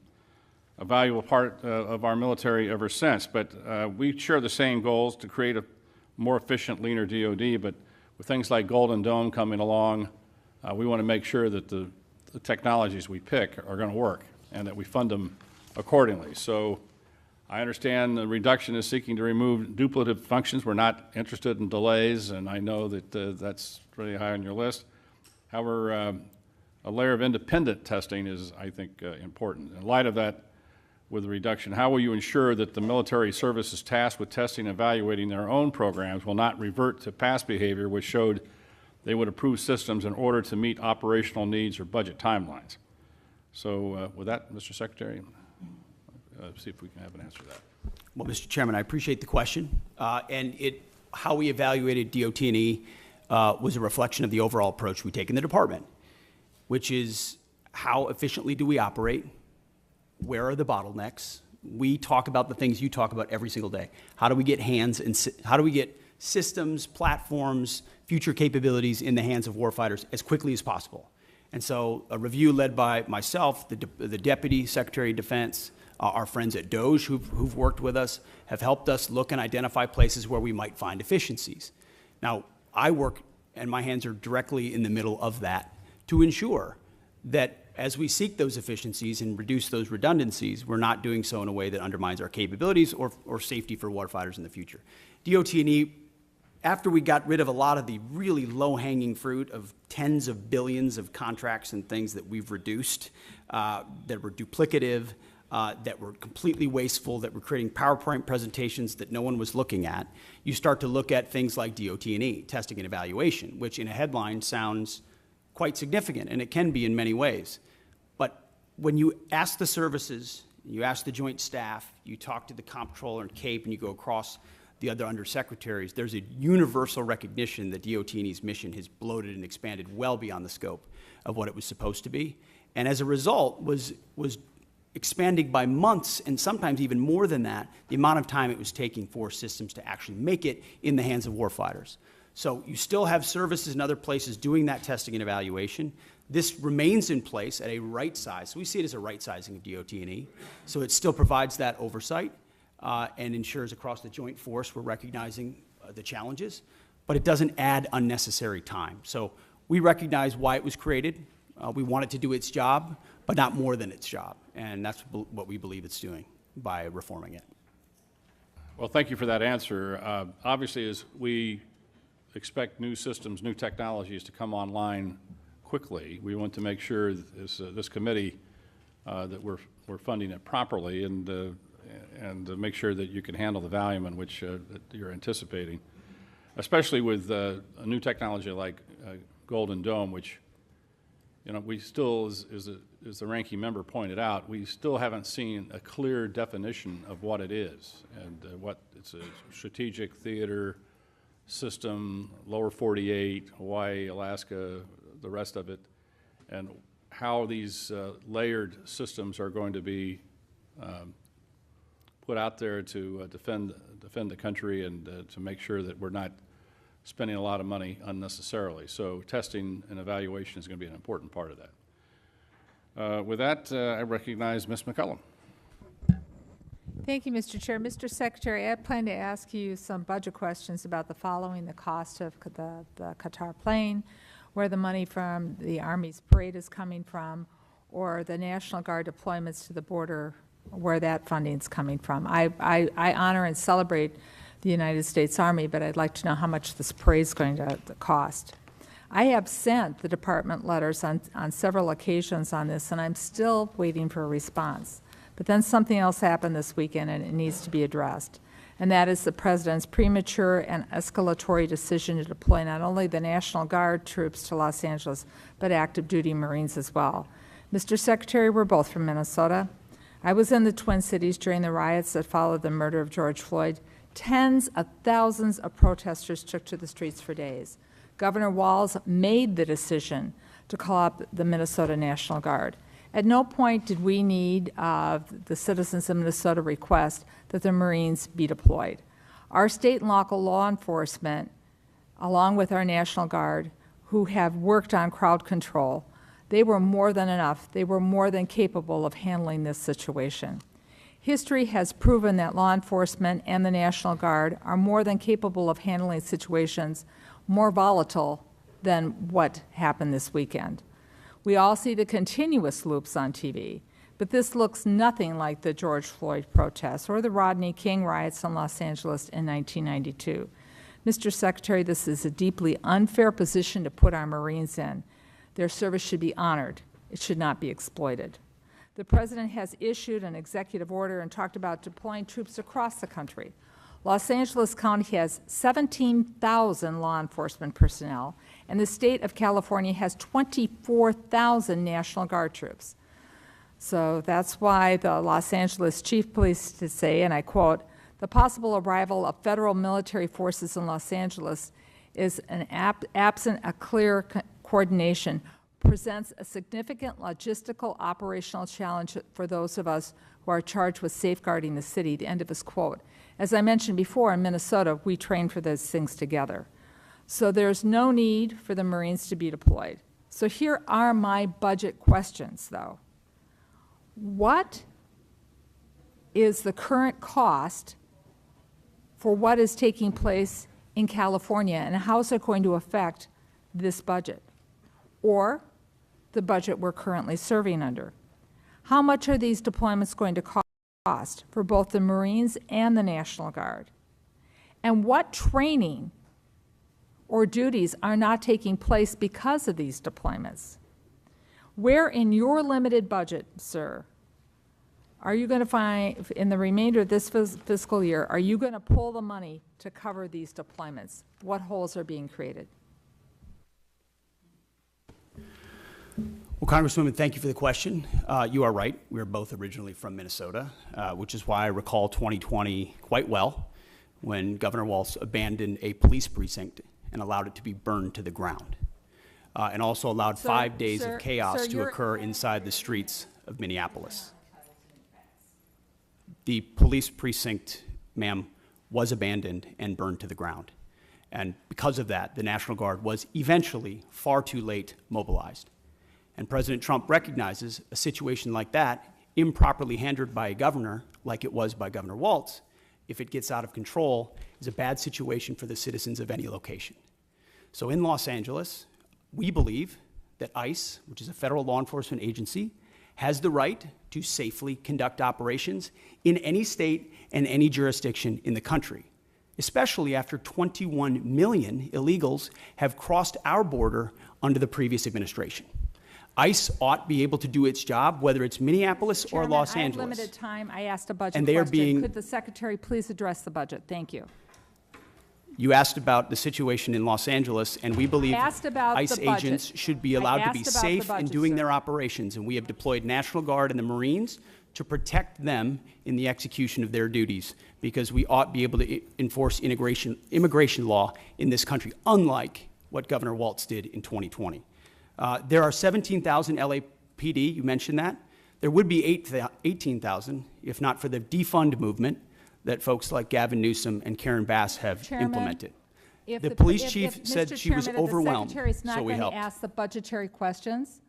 a valuable part of our military ever since. But we share the same goals to create a more efficient, leaner DoD, but with things like Golden Dome coming along, we want to make sure that the technologies we pick are going to work and that we fund them accordingly. So I understand the reduction is seeking to remove duplicative functions. We're not interested in delays, and I know that that's really high on your list. However, a layer of independent testing is, I think, important. In light of that, with the reduction, how will you ensure that the military services tasked with testing and evaluating their own programs will not revert to past behavior which showed they would approve systems in order to meet operational needs or budget timelines? So with that, Mr. Secretary, see if we can have an answer to that. Well, Mr. Chairman, I appreciate the question. How we evaluated DOT&E was a reflection of the overall approach we take in the department, which is how efficiently do we operate? Where are the bottlenecks? We talk about the things you talk about every single day. How do we get how do we get systems, platforms, future capabilities in the hands of warfighters as quickly as possible? And so a review led by myself, the Deputy Secretary of Defense, our friends at DOJ who've worked with us have helped us look and identify places where we might find efficiencies. Now, I work, and my hands are directly in the middle of that, to ensure that as we seek those efficiencies and reduce those redundancies, we're not doing so in a way that undermines our capabilities or safety for warfighters in the future. DOT&E, after we got rid of a lot of the really low-hanging fruit of tens of billions of contracts and things that we've reduced, that were duplicative, that were completely wasteful, that were creating PowerPoint presentations that no one was looking at, you start to look at things like DOT&E, testing and evaluation, which in a headline sounds quite significant, and it can be in many ways. But when you ask the services, you ask the joint staff, you talk to the comptroller and CAPE, and you go across the other undersecretaries, there's a universal recognition that DOT&E's mission has bloated and expanded well beyond the scope of what it was supposed to be. And as a result, was expanding by months, and sometimes even more than that, the amount of time it was taking for systems to actually make it in the hands of warfighters. So you still have services in other places doing that testing and evaluation. This remains in place at a right size. So we see it as a right sizing of DOT&E. So it still provides that oversight and ensures across the joint force we're recognizing the challenges, but it doesn't add unnecessary time. So we recognize why it was created. We want it to do its job, but not more than its job. And that's what we believe it's doing by reforming it. Well, thank you for that answer. Obviously, as we expect new systems, new technologies to come online quickly, we want to make sure this committee that we're funding it properly and to make sure that you can handle the volume in which that you're anticipating, especially with a new technology like Golden Dome, which, you know, we still, as the ranking member pointed out, we still haven't seen a clear definition of what it is and what it's a strategic theater system, lower 48, Hawaii, Alaska, the rest of it, and how these layered systems are going to be put out there to defend the country and to make sure that we're not spending a lot of money unnecessarily. So testing and evaluation is going to be an important part of that. With that, I recognize Ms. McCollum. Thank you, Mr. Chair. Mr. Secretary, I plan to ask you some budget questions about the following: the cost of the Qatar plane, where the money from the Army's parade is coming from, or the National Guard deployments to the border, where that funding is coming from. I honor and celebrate the United States Army, but I'd like to know how much this parade is going to cost. I have sent the department letters on several occasions on this, and I'm still waiting for a response. But then something else happened this weekend, and it needs to be addressed. And that is the President's premature and escalatory decision to deploy not only the National Guard troops to Los Angeles, but active duty Marines as well. Mr. Secretary, we're both from Minnesota. I was in the Twin Cities during the riots that followed the murder of George Floyd. Tens of thousands of protesters took to the streets for days. Governor Walz made the decision to call up the Minnesota National Guard. At no point did we need the citizens of Minnesota request that the Marines be deployed. Our state and local law enforcement, along with our National Guard, who have worked on crowd control, they were more than enough. They were more than capable of handling this situation. History has proven that law enforcement and the National Guard are more than capable of handling situations more volatile than what happened this weekend. We all see the continuous loops on TV, but this looks nothing like the George Floyd protests or the Rodney King riots in Los Angeles in 1992. Mr. Secretary, this is a deeply unfair position to put our Marines in. Their service should be honored. It should not be exploited. The President has issued an executive order and talked about deploying troops across the country. Los Angeles County has 17,000 law enforcement personnel, and the state of California has 24,000 National Guard troops. So that's why the Los Angeles Chief of Police to say, and I quote, "The possible arrival of federal military forces in Los Angeles is absent a clear coordination, presents a significant logistical operational challenge for those of us who are charged with safeguarding the city," the end of his quote. As I mentioned before, in Minnesota, we train for those things together. So there's no need for the Marines to be deployed. So here are my budget questions, though. What is the current cost for what is taking place in California, and how is it going to affect this budget or the budget we're currently serving under? How much are these deployments going to cost for both the Marines and the National Guard? And what training or duties are not taking place because of these deployments? Where in your limited budget, sir, are you going to find, in the remainder of this fiscal year, are you going to pull the money to cover these deployments? What holes are being created? Well, Congresswoman, thank you for the question. You are right. We are both originally from Minnesota, which is why I recall 2020 quite well, when Governor Walz abandoned a police precinct and allowed it to be burned to the ground, and also allowed 5 days of chaos to occur inside the streets of Minneapolis. The police precinct, ma'am, was abandoned and burned to the ground. And because of that, the National Guard was eventually far too late mobilized. And President Trump recognizes a situation like that, improperly handled by a governor, like it was by Governor Walz, if it gets out of control, is a bad situation for the citizens of any location. So in Los Angeles, we believe that ICE, which is a federal law enforcement agency, has the right to safely conduct operations in any state and any jurisdiction in the country, especially after 21 million illegals have crossed our border under the previous administration. ICE ought to be able to do its job, whether it's Minneapolis or Los I have Angeles. limited time. I asked a budget And they are question. being- Could the secretary please address the budget? Thank you. You asked about the situation in Los Angeles, and we believe asked about ICE the budget. agents should be I allowed to be asked about the safe in budget, doing sir. their operations, and we have deployed National Guard and the Marines to protect them in the execution of their duties, because we ought to be able to enforce immigration law in this country, unlike what Governor Walz did in 2020. There are 17,000 LAPD, you mentioned that. There would be 18,000 if not for the defund movement that folks like Gavin Newsom and Karen Bass have Chairman, implemented. If The police if- chief if, said Mr. she was Chairman, if overwhelmed, the secretary's not so we going to helped. ask the budgetary questions,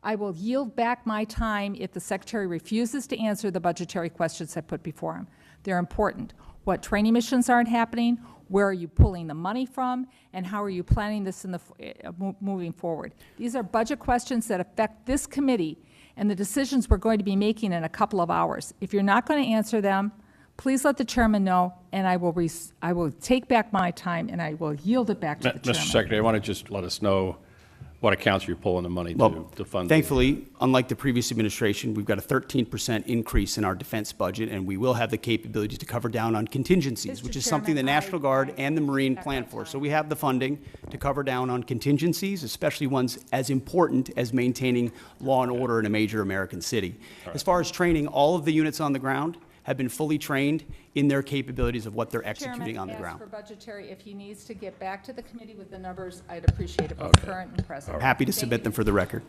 I will yield back my time if the secretary refuses to answer the budgetary questions I put before him. They're important. What training missions aren't happening? Where are you pulling the money from? And how are you planning this in the moving forward? These are budget questions that affect this committee and the decisions we're going to be making in a couple of hours. If you're not going to answer them, please let the chairman know, and I will take back my time and I will yield it back to the chairman. Mr. Secretary, I want to just let us know what accounts you're pulling the money to fund. Thankfully, unlike the previous administration, we've got a 13% increase in our defense budget, and we will have the capability to cover down on contingencies, Mr. which is something the Chairman, National Guard I and the Marine back plan my for. time. So we have the funding to cover down on contingencies, especially ones as important as maintaining law and order in a major American city. As far as training, all of the units on the ground have been fully trained in their capabilities of what they're executing on the ground. Chairman asked for budgetary. If he needs to get back to the committee with the numbers, I'd appreciate it, both current and present. Happy to Thank submit you. them for the record.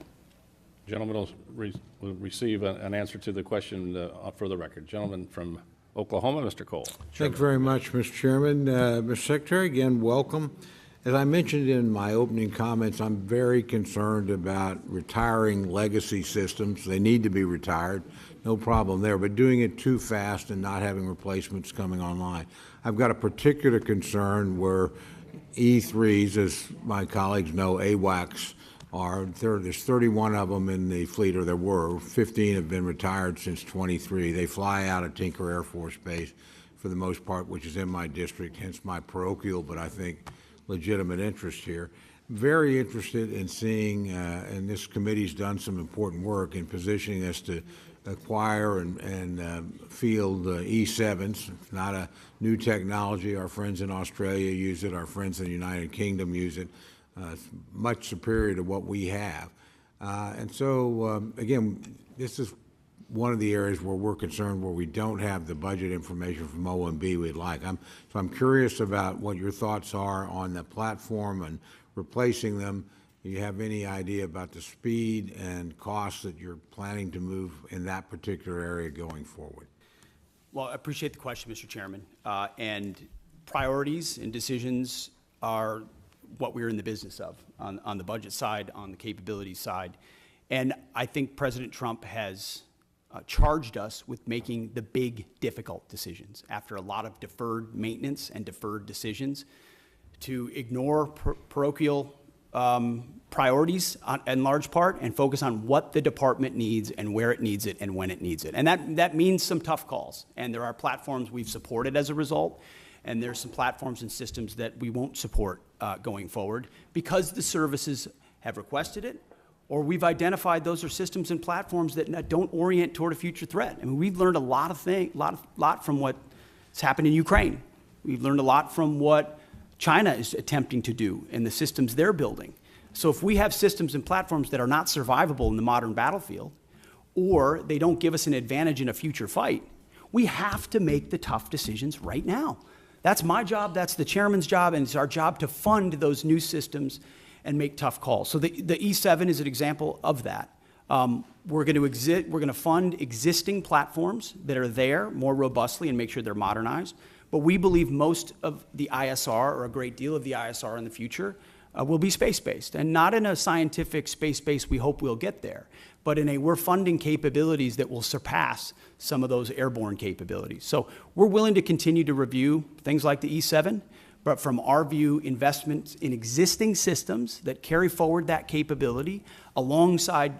Gentlemen will receive an answer to the question for the record. Gentleman from Oklahoma, Mr. Cole. Thank you very much, Mr. Chairman. Mr. Secretary, again, welcome. As I mentioned in my opening comments, I'm very concerned about retiring legacy systems. They need to be retired, no problem there, but doing it too fast and not having replacements coming online. I've got a particular concern where E3s, as my colleagues know, AWACS, there's 31 of them in the fleet, or there were. 15 have been retired since 23. They fly out of Tinker Air Force Base for the most part, which is in my district, hence my parochial, but I think legitimate interest here. Very interested in seeing, and this committee's done some important work in positioning us to acquire and field E7s. It's not a new technology. Our friends in Australia use it. Our friends in the United Kingdom use it. It's much superior to what we have. And so, again, this is one of the areas where we're concerned where we don't have the budget information from OMB we'd like. So I'm curious about what your thoughts are on the platform and replacing them. Do you have any idea about the speed and costs that you're planning to move in that particular area going forward? Well, I appreciate the question, Mr. Chairman. And priorities and decisions are what we're in the business of on the budget side, on the capability side. And I think President Trump has charged us with making the big, difficult decisions after a lot of deferred maintenance and deferred decisions to ignore parochial priorities in large part and focus on what the department needs and where it needs it and when it needs it. And that means some tough calls. And there are platforms we've supported as a result, and there's some platforms and systems that we won't support going forward because the services have requested it, or we've identified those are systems and platforms that don't orient toward a future threat. I mean, we've learned a lot from what's happened in Ukraine. We've learned a lot from what China is attempting to do and the systems they're building. So if we have systems and platforms that are not survivable in the modern battlefield, or they don't give us an advantage in a future fight, we have to make the tough decisions right now. That's my job, that's the chairman's job, and it's our job to fund those new systems and make tough calls. So the E7 is an example of that. We're going to fund existing platforms that are there more robustly and make sure they're modernized. But we believe most of the ISR, or a great deal of the ISR in the future, will be space-based, and not in a scientific space-based, we hope we'll get there, but in a we're funding capabilities that will surpass some of those airborne capabilities. So we're willing to continue to review things like the E7, but from our view, investments in existing systems that carry forward that capability alongside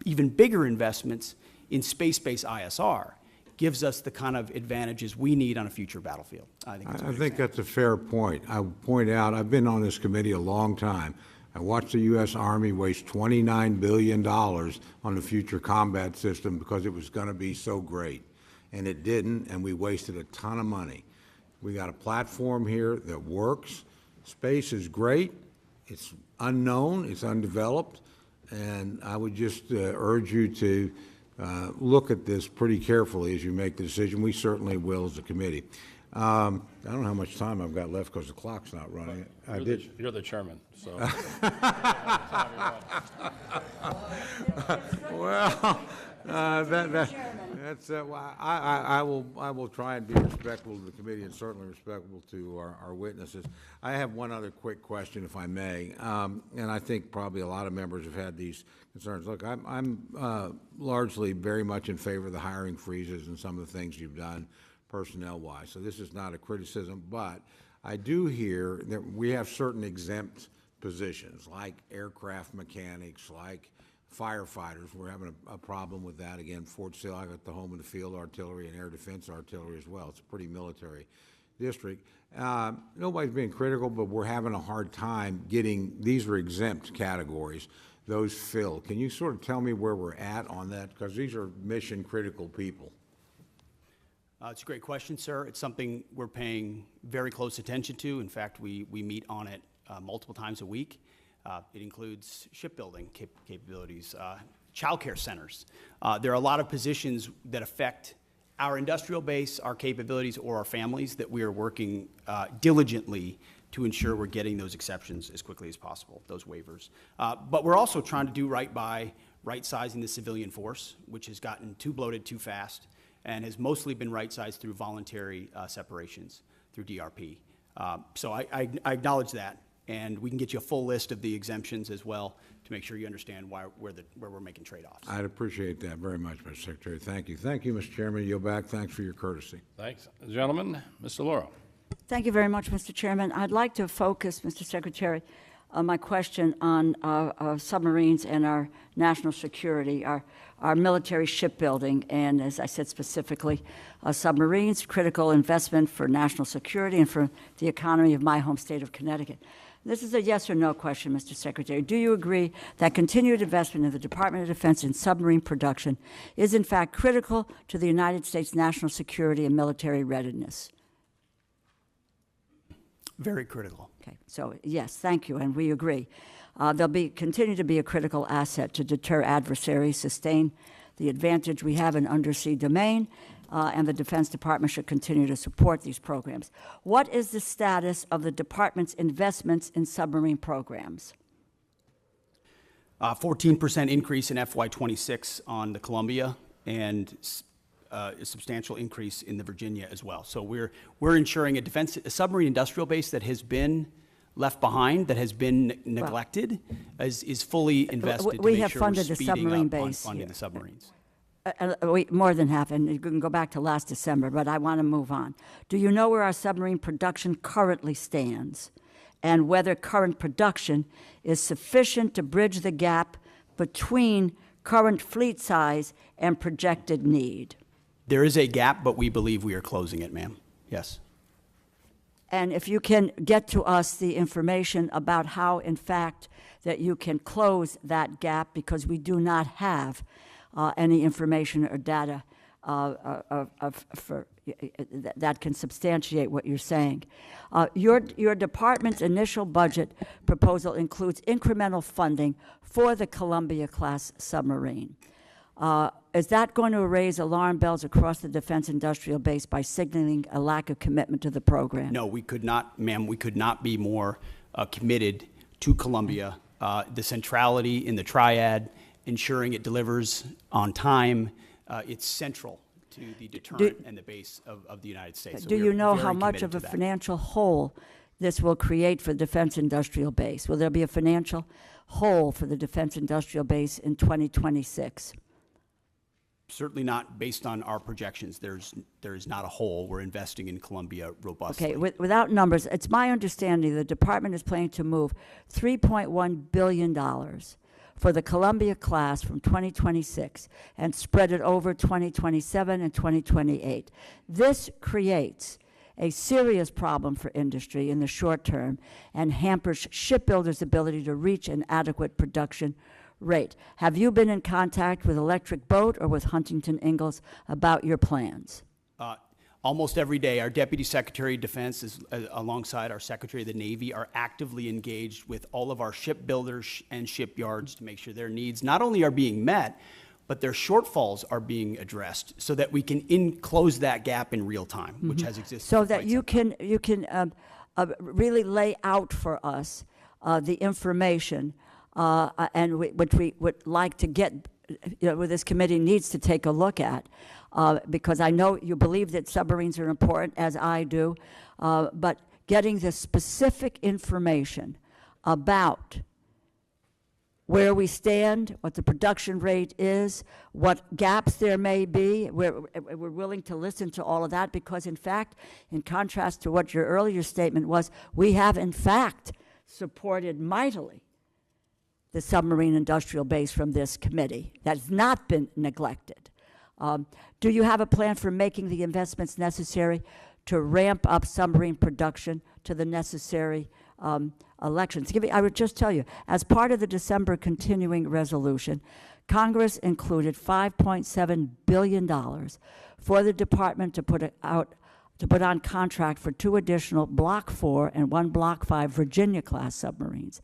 even bigger investments in space-based ISR gives us the kind of advantages we need on a future battlefild. I think that's a fair point. I would point out, I've been on this committee a long time. I watched the U.S. Army waste $29 billion on the future combat system because it was going to be so great. And it didn't, and we wasted a ton of money. We got a platform here that works. Space is great. It's unknown. It's undeveloped. And I would just urge you to look at this pretty carefully as you make the decision. We certainly will as a committee. I don't know how much time I've got left because the clock's not running. You're the chairman, so. Well, that's I will try and be respectful to the committee and certainly respectful to our witnesses. I have one other quick question, if I may, and I think probably a lot of members have had these concerns. Look, I'm largely very much in favor of the hiring freezes and some of the things you've done personnel-wise. So this is not a criticism, but I do hear that we have certain exempt positions like aircraft mechanics, like firefighters. We're having a problem with that. Again, Fort Sill, I got the home of the field artillery and air defense artillery as well. It's a pretty military district. Nobody's being critical, but we're having a hard time getting, these are exempt categories, those filled. Can you sort of tell me where we're at on that? Because these are mission critical people. It's a great question, sir. It's something we're paying very close attention to. In fact, we meet on it multiple times a week. It includes shipbuilding capabilities, childcare centers. There are a lot of positions that affect our industrial base, our capabilities, or our families that we are working diligently to ensure we're getting those exceptions as quickly as possible, those waivers. But we're also trying to do right by right-sizing the civilian force, which has gotten too bloated too fast and has mostly been right-sized through voluntary separations through DRP. So I acknowledge that, and we can get you a full list of the exemptions as well to make sure you understand where we're making trade-offs. I'd appreciate that very much, Mr. Secretary. Thank you. Thank you, Mr. Chairman. Yield back. Thanks for your courtesy. Thanks. Gentlemen, Mr. Lauro. Thank you very much, Mr. Chairman. I'd like to focus, Mr. Secretary, my question on submarines and our national security, our military shipbuilding, and as I said specifically, submarines, critical investment for national security and for the economy of my home state of Connecticut. This is a yes or no question, Mr. Secretary. Do you agree that continued investment in the Department of Defense in submarine production is in fact critical to the United States national security and military readiness? Very critical. Okay, so yes, thank you, and we agree. They'll continue to be a critical asset to deter adversaries, sustain the advantage we have in undersea domain, and the Defense Department should continue to support these programs. What is the status of the Department's investments in submarine programs? 14% increase in FY26 on the Columbia, and a substantial increase in the Virginia as well. So we're ensuring a submarine industrial base that has been left behind, that has been neglected, is fully invested we to have make sure funded we're the speeding submarine up on base funding here. the submarines. More than half, and you can go back to last December, but I want to move on. Do you know where our submarine production currently stands, and whether current production is sufficient to bridge the gap between current fleet size and projected need? There is a gap, but we believe we are closing it, ma'am. Yes. And if you can get to us the information about how, in fact, that you can close that gap, because we do not have any information or data that can substantiate what you're saying. Your department's initial budget proposal includes incremental funding for the Columbia-class submarine. Is that going to raise alarm bells across the defense industrial base by signaling a lack of commitment to the program? No, we could not, ma'am. We could not be more committed to Columbia. The centrality in the triad, ensuring it delivers on time, it's central to the deterrent and the base of the United States. So Do we are you know very how much committed of to a that. financial hole this will create for the defense industrial base? Will there be a financial hole for the defense industrial base in 2026? Certainly not based on our projections. There is not a hole. We're investing in Columbia robustly. Okay, without numbers, it's my understanding the department is planning to move $3.1 billion for the Columbia class from 2026 and spread it over 2027 and 2028. This creates a serious problem for industry in the short term and hampers shipbuilders' ability to reach an adequate production rate. Have you been in contact with Electric Boat or with Huntington Ingalls about your plans? Almost every day, our Deputy Secretary of Defense, alongside our Secretary of the Navy, are actively engaged with all of our shipbuilders and shipyards to make sure their needs not only are being met, but their shortfalls are being addressed so that we can close that gap in real time, which has existed. So for that quite you some can really lay out for us the information and which we would like to get, this committee needs to take a look at, because I know you believe that submarines are important, as I do, but getting the specific information about where we stand, what the production rate is, what gaps there may be. We're willing to listen to all of that because, in fact, in contrast to what your earlier statement was, we have, in fact, supported mightily the submarine industrial base from this committee. That's not been neglected. Do you have a plan for making the investments necessary to ramp up submarine production to the necessary elections? I would just tell you, as part of the December continuing resolution, Congress included $5.7 billion for the department to put on contract for 2 additional Block 4 and 1 Block 5 Virginia-class submarines.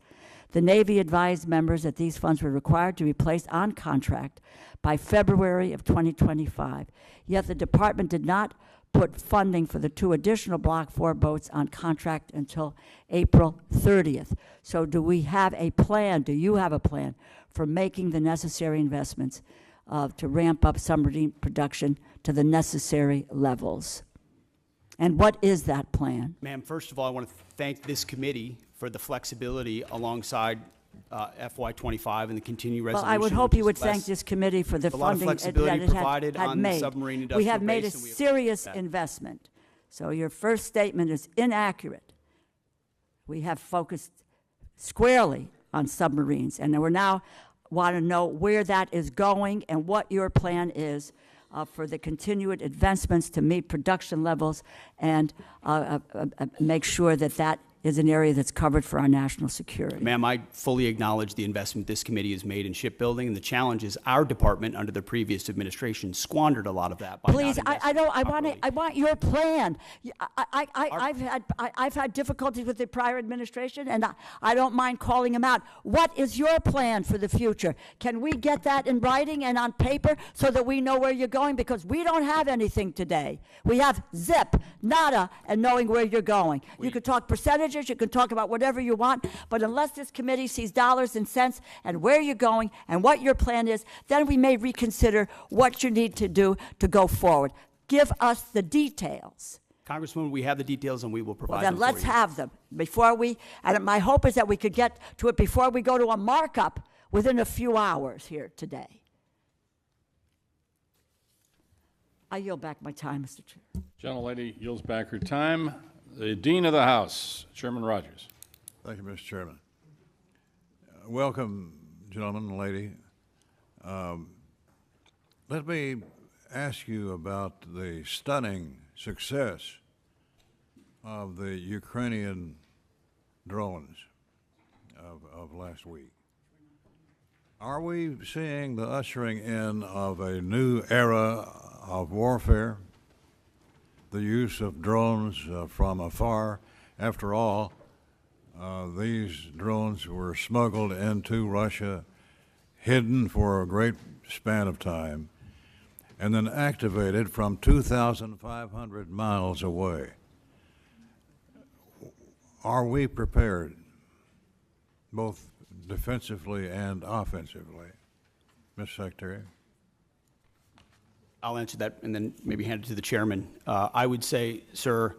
The Navy advised members that these funds were required to be placed on contract by February of 2025. Yet the department did not put funding for the 2 additional Block 4 boats on contract until April 30th. So do we have a plan, do you have a plan for making the necessary investments to ramp up submarine production to the necessary levels? And what is that plan? Ma'am, first of all, I want to thank this committee for the flexibility alongside FY25 and the continued resolution. Well, I would hope you would thank this committee for the a lot of funding flexibility that it provided had on the made. submarine We industrial have made a base, and we serious appreciate that. investment. So your first statement is inaccurate. We have focused squarely on submarines, and we're now want to know where that is going and what your plan is for the continued advancements to meet production levels and make sure that that is an area that's covered for our national security. Ma'am, I fully acknowledge the investment this committee has made in shipbuilding, and the challenge is our department under the previous administration squandered a lot of that by Please, not I don't. investing I want your plan. Our- I've had difficulties with the prior administration, and I don't mind calling them out. What is your plan for the future? Can we get that in writing and on paper so that we know where you're going? Because we don't have anything today. We have zip, nada, and knowing where you're going. You could talk percentages. You can talk about whatever you want, but unless this committee sees dollars and cents and where you're going and what your plan is, then we may reconsider what you need to do to go forward. Give us the details. Congresswoman, we have the details and we will provide Well, then them let's for you. have them before and my hope is that we could get to it before we go to a markup within a few hours here today. I yield back my time, Mr. Chair. Gentlelady yields back her time. The Dean of the House, Chairman Rogers. Thank you, Mr. Chairman. Welcome, gentlemen and lady. Let me ask you about the stunning success of the Ukrainian drones of last week. Are we seeing the ushering in of a new era of warfare? The use of drones from afar. After all, these drones were smuggled into Russia, hidden for a great span of time, and then activated from 2,500 miles away. Are we prepared, both defensively and offensively, Mr. Secretary? I'll answer that and then maybe hand it to the chairman. I would say, sir,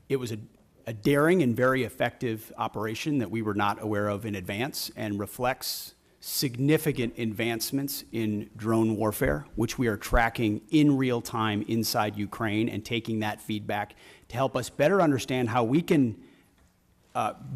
it was a daring and very effective operation that we were not aware of in advance and reflects significant advancements in drone warfare, which we are tracking in real time inside Ukraine and taking that feedback to help us better understand how we can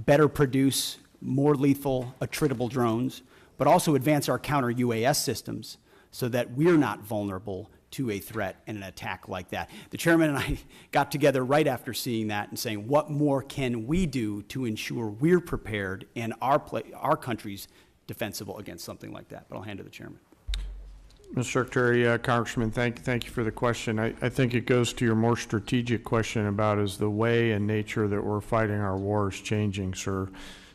better produce more lethal, attritable drones, but also advance our counter-UAS systems so that we're not vulnerable to a threat and an attack like that. The chairman and I got together right after seeing that and saying, what more can we do to ensure we're prepared and our country's defensible against something like that? But I'll hand to the chairman. Mr. Secretary, Congressman, thank you for the question. I think it goes to your more strategic question about is the way and nature that we're fighting our wars changing, sir?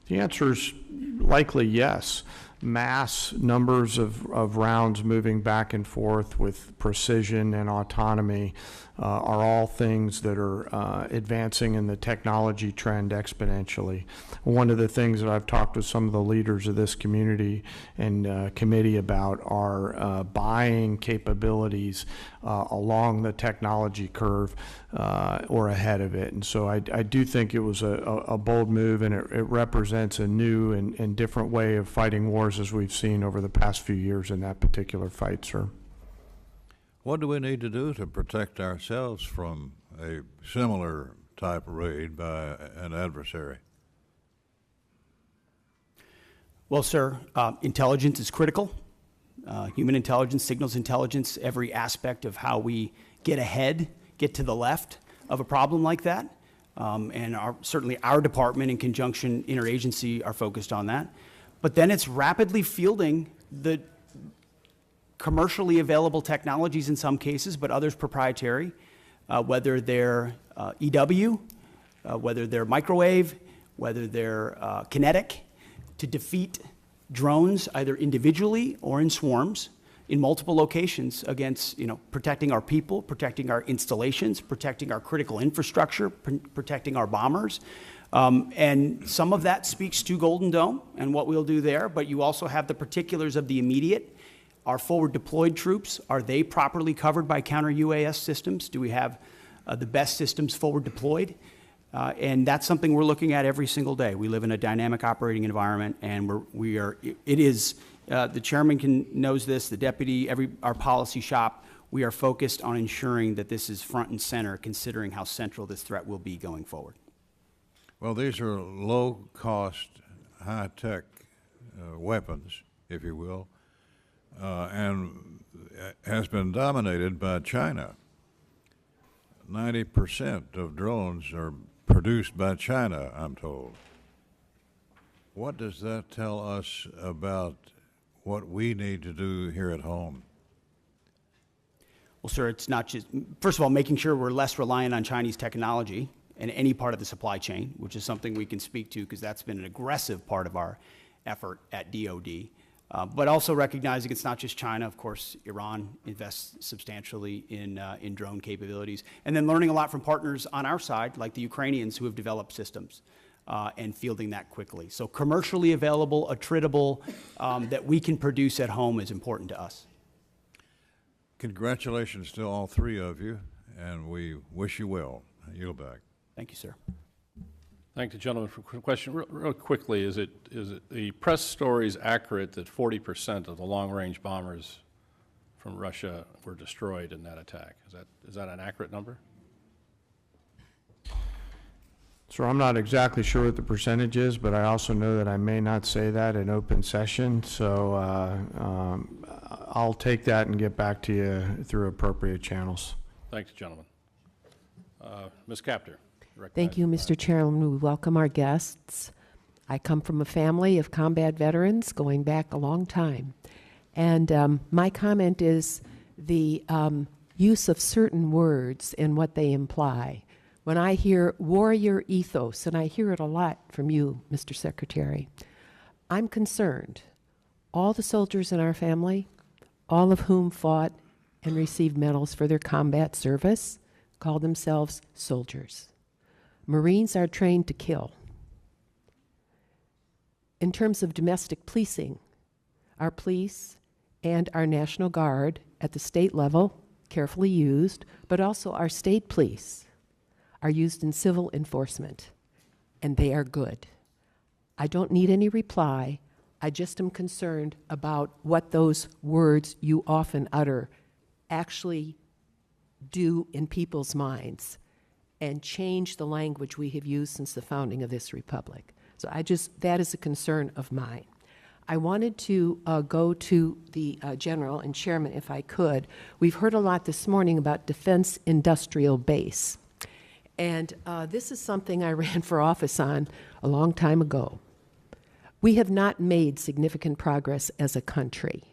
The answer is likely yes. Mass numbers of rounds moving back and forth with precision and autonomy are all things that are advancing in the technology trend exponentially. One of the things that I've talked with some of the leaders of this community and committee about are buying capabilities along the technology curve or ahead of it. And so I do think it was a bold move, and it represents a new and different way of fighting wars as we've seen over the past few years in that particular fight, sir. What do we need to do to protect ourselves from a similar type raid by an adversary? Well, sir, intelligence is critical. Human intelligence, signals intelligence, every aspect of how we get ahead, get to the left of a problem like that. And certainly our department in conjunction, interagency, are focused on that. But then it's rapidly fielding the commercially available technologies in some cases, but others proprietary, whether they're EW, whether they're microwave, whether they're kinetic, to defeat drones either individually or in swarms in multiple locations against, protecting our people, protecting our installations, protecting our critical infrastructure, protecting our bombers. And some of that speaks to Golden Dome and what we'll do there, but you also have the particulars of the immediate. Our forward deployed troops, are they properly covered by counter-UAS systems? Do we have the best systems forward deployed? And that's something we're looking at every single day. We live in a dynamic operating environment, and the chairman knows this, the deputy, our policy shop, we are focused on ensuring that this is front and center, considering how central this threat will be going forward. Well, these are low-cost, high-tech weapons, if you will, and has been dominated by China. 90% of drones are produced by China, I'm told. What does that tell us about what we need to do here at home? Well, sir, it's not just, first of all, making sure we're less reliant on Chinese technology in any part of the supply chain, which is something we can speak to because that's been an aggressive part of our effort at DOD. But also recognizing it's not just China. Of course, Iran invests substantially in drone capabilities. And then learning a lot from partners on our side, like the Ukrainians who have developed systems and fielding that quickly. So commercially available, attritable, that we can produce at home is important to us. Congratulations to all three of you, and we wish you well. Yield back. Thank you, sir. Thank the gentleman for the question. Real quickly, is it the press stories accurate that 40% of the long-range bombers from Russia were destroyed in that attack? Is that an accurate number? So I'm not exactly sure what the percentage is, but I also know that I may not say that in open session. So I'll take that and get back to you through appropriate channels. Thanks, gentlemen. Ms. Capter. Thank you, Mr. Chairman. We welcome our guests. I come from a family of combat veterans going back a long time. And my comment is the use of certain words and what they imply. When I hear warrior ethos, and I hear it a lot from you, Mr. Secretary, I'm concerned. All the soldiers in our family, all of whom fought and received medals for their combat service, call themselves soldiers. Marines are trained to kill. In terms of domestic policing, our police and our National Guard at the state level carefully used, but also our state police are used in civil enforcement, and they are good. I don't need any reply. I just am concerned about what those words you often utter actually do in people's minds and change the language we have used since the founding of this republic. So that is a concern of mine. I wanted to go to the general and chairman, if I could. We've heard a lot this morning about defense industrial base. And this is something I ran for office on a long time ago. We have not made significant progress as a country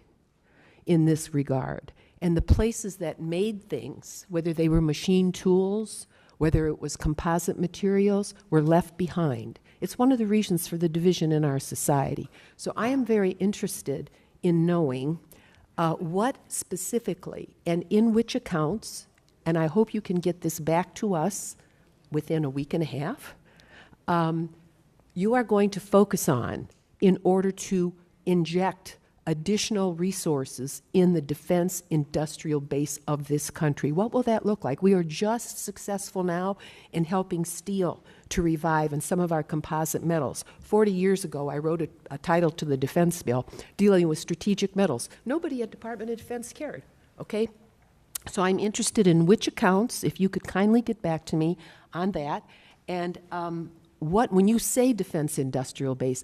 in this regard. And the places that made things, whether they were machine tools, whether it was composite materials, were left behind. It's one of the reasons for the division in our society. So I am very interested in knowing what specifically and in which accounts, and I hope you can get this back to us within a week and a half, you are going to focus on in order to inject additional resources in the defense industrial base of this country. What will that look like? We are just successful now in helping steel to revive and some of our composite metals. 40 years ago, I wrote a title to the defense bill dealing with strategic metals. Nobody at Department of Defense cared, okay? So I'm interested in which accounts, if you could kindly get back to me on that, and when you say defense industrial base,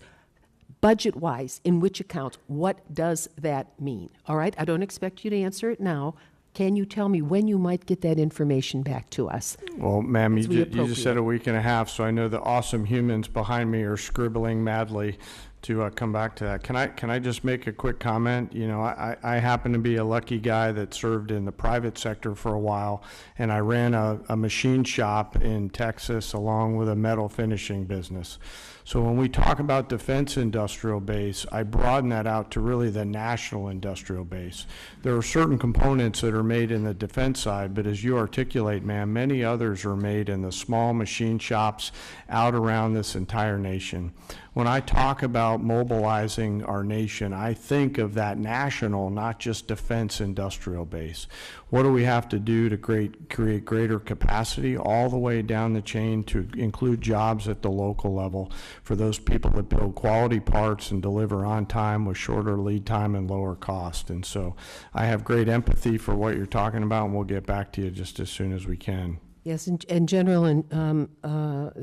budget-wise, in which accounts, what does that mean? All right, I don't expect you to answer it now. Can you tell me when you might get that information back to us? Well, ma'am, you just appropriate. said a week and a half, so I know the awesome humans behind me are scribbling madly to come back to that. Can I just make a quick comment? You know, I happen to be a lucky guy that served in the private sector for a while, and I ran a machine shop in Texas along with a metal finishing business. So when we talk about defense industrial base, I broaden that out to really the national industrial base. There are certain components that are made in the defense side, but as you articulate, ma'am, many others are made in the small machine shops out around this entire nation. When I talk about mobilizing our nation, I think of that national, not just defense industrial base. What do we have to do to create greater capacity all the way down the chain to include jobs at the local level for those people that build quality parts and deliver on time with shorter lead time and lower cost? And so I have great empathy for what you're talking about, and we'll get back to you just as soon as we can. Yes, and General and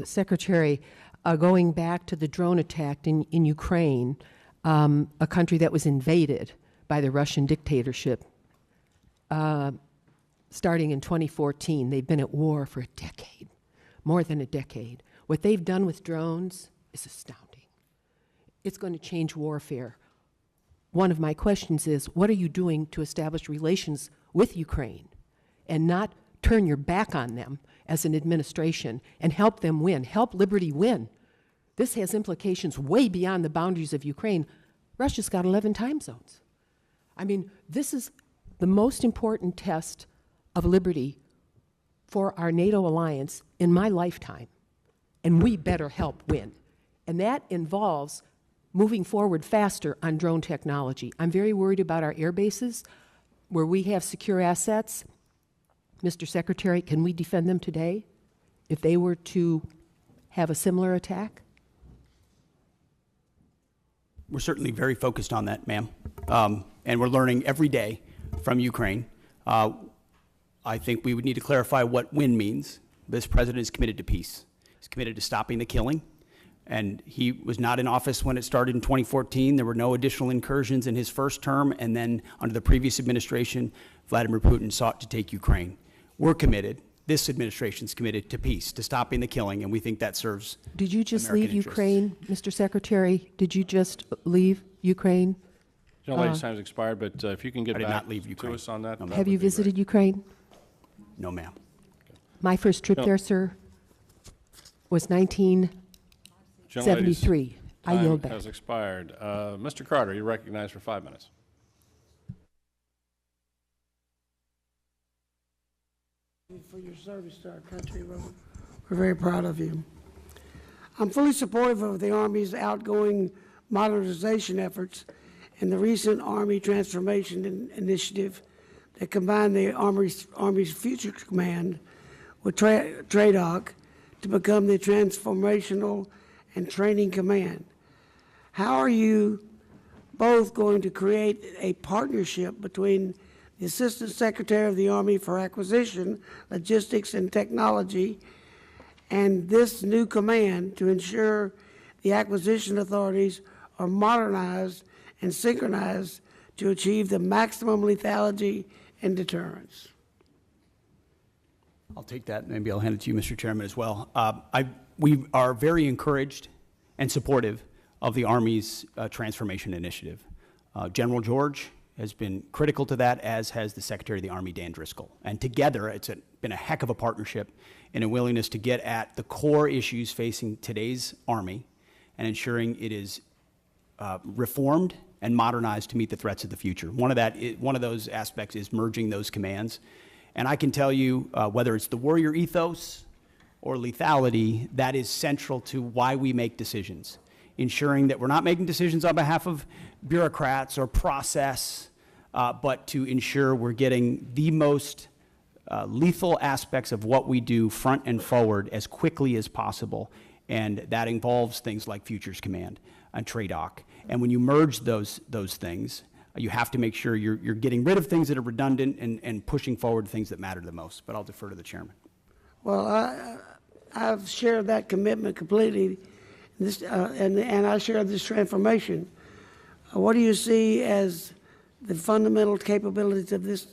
Secretary, going back to the drone attack in Ukraine, a country that was invaded by the Russian dictatorship, starting in 2014. They've been at war for a decade, more than a decade. What they've done with drones is astounding. It's going to change warfare. One of my questions is, what are you doing to establish relations with Ukraine and not turn your back on them as an administration and help them win, help liberty win? This has implications way beyond the boundaries of Ukraine. Russia's got 11 time zones. I mean, this is the most important test of liberty for our NATO alliance in my lifetime, and we better help win. And that involves moving forward faster on drone technology. I'm very worried about our air bases where we have secure assets. Mr. Secretary, can we defend them today if they were to have a similar attack? We're certainly very focused on that, ma'am. And we're learning every day from Ukraine. I think we would need to clarify what win means. This president is committed to peace. He's committed to stopping the killing. And he was not in office when it started in 2014. There were no additional incursions in his first term. And then under the previous administration, Vladimir Putin sought to take Ukraine. We're committed. This administration's committed to peace, to stopping the killing, and we think that serves Did you just American leave interests. Ukraine, Mr. Secretary? Did you just leave Ukraine? General Lady's time has expired, but if you can get I did back not leave to Ukraine. us on that. No, that Have would you be great. visited Ukraine? No, ma'am. My first trip No. there, sir, was 1973. I Time yield back. has expired. Mr. Carter, you're recognized for 5 minutes. For your service to our country. We're very proud of you. I'm fully supportive of the Army's outgoing modernization efforts and the recent Army Transformation Initiative that combine the Army's Future Command with TRADOC to become the Transformational and Training Command. How are you both going to create a partnership between the Assistant Secretary of the Army for Acquisition, Logistics, and Technology and this new command to ensure the acquisition authorities are modernized and synchronized to achieve the maximum lethality and deterrence? I'll take that. Maybe I'll hand it to you, Mr. Chairman, as well. We are very encouraged and supportive of the Army's transformation initiative. General George has been critical to that, as has the Secretary of the Army, Dan Driscoll. And together, it's been a heck of a partnership and a willingness to get at the core issues facing today's Army and ensuring it is reformed and modernized to meet the threats of the future. One of those aspects is merging those commands. And I can tell you, whether it's the warrior ethos or lethality, that is central to why we make decisions, ensuring that we're not making decisions on behalf of bureaucrats or process, but to ensure we're getting the most lethal aspects of what we do front and forward as quickly as possible. And that involves things like Futures Command and TRADOC. And when you merge those things, you have to make sure you're getting rid of things that are redundant and pushing forward things that matter the most. But I'll defer to the chairman. Well, I've shared that commitment completely, and I share this transformation. What do you see as the fundamental capabilities of this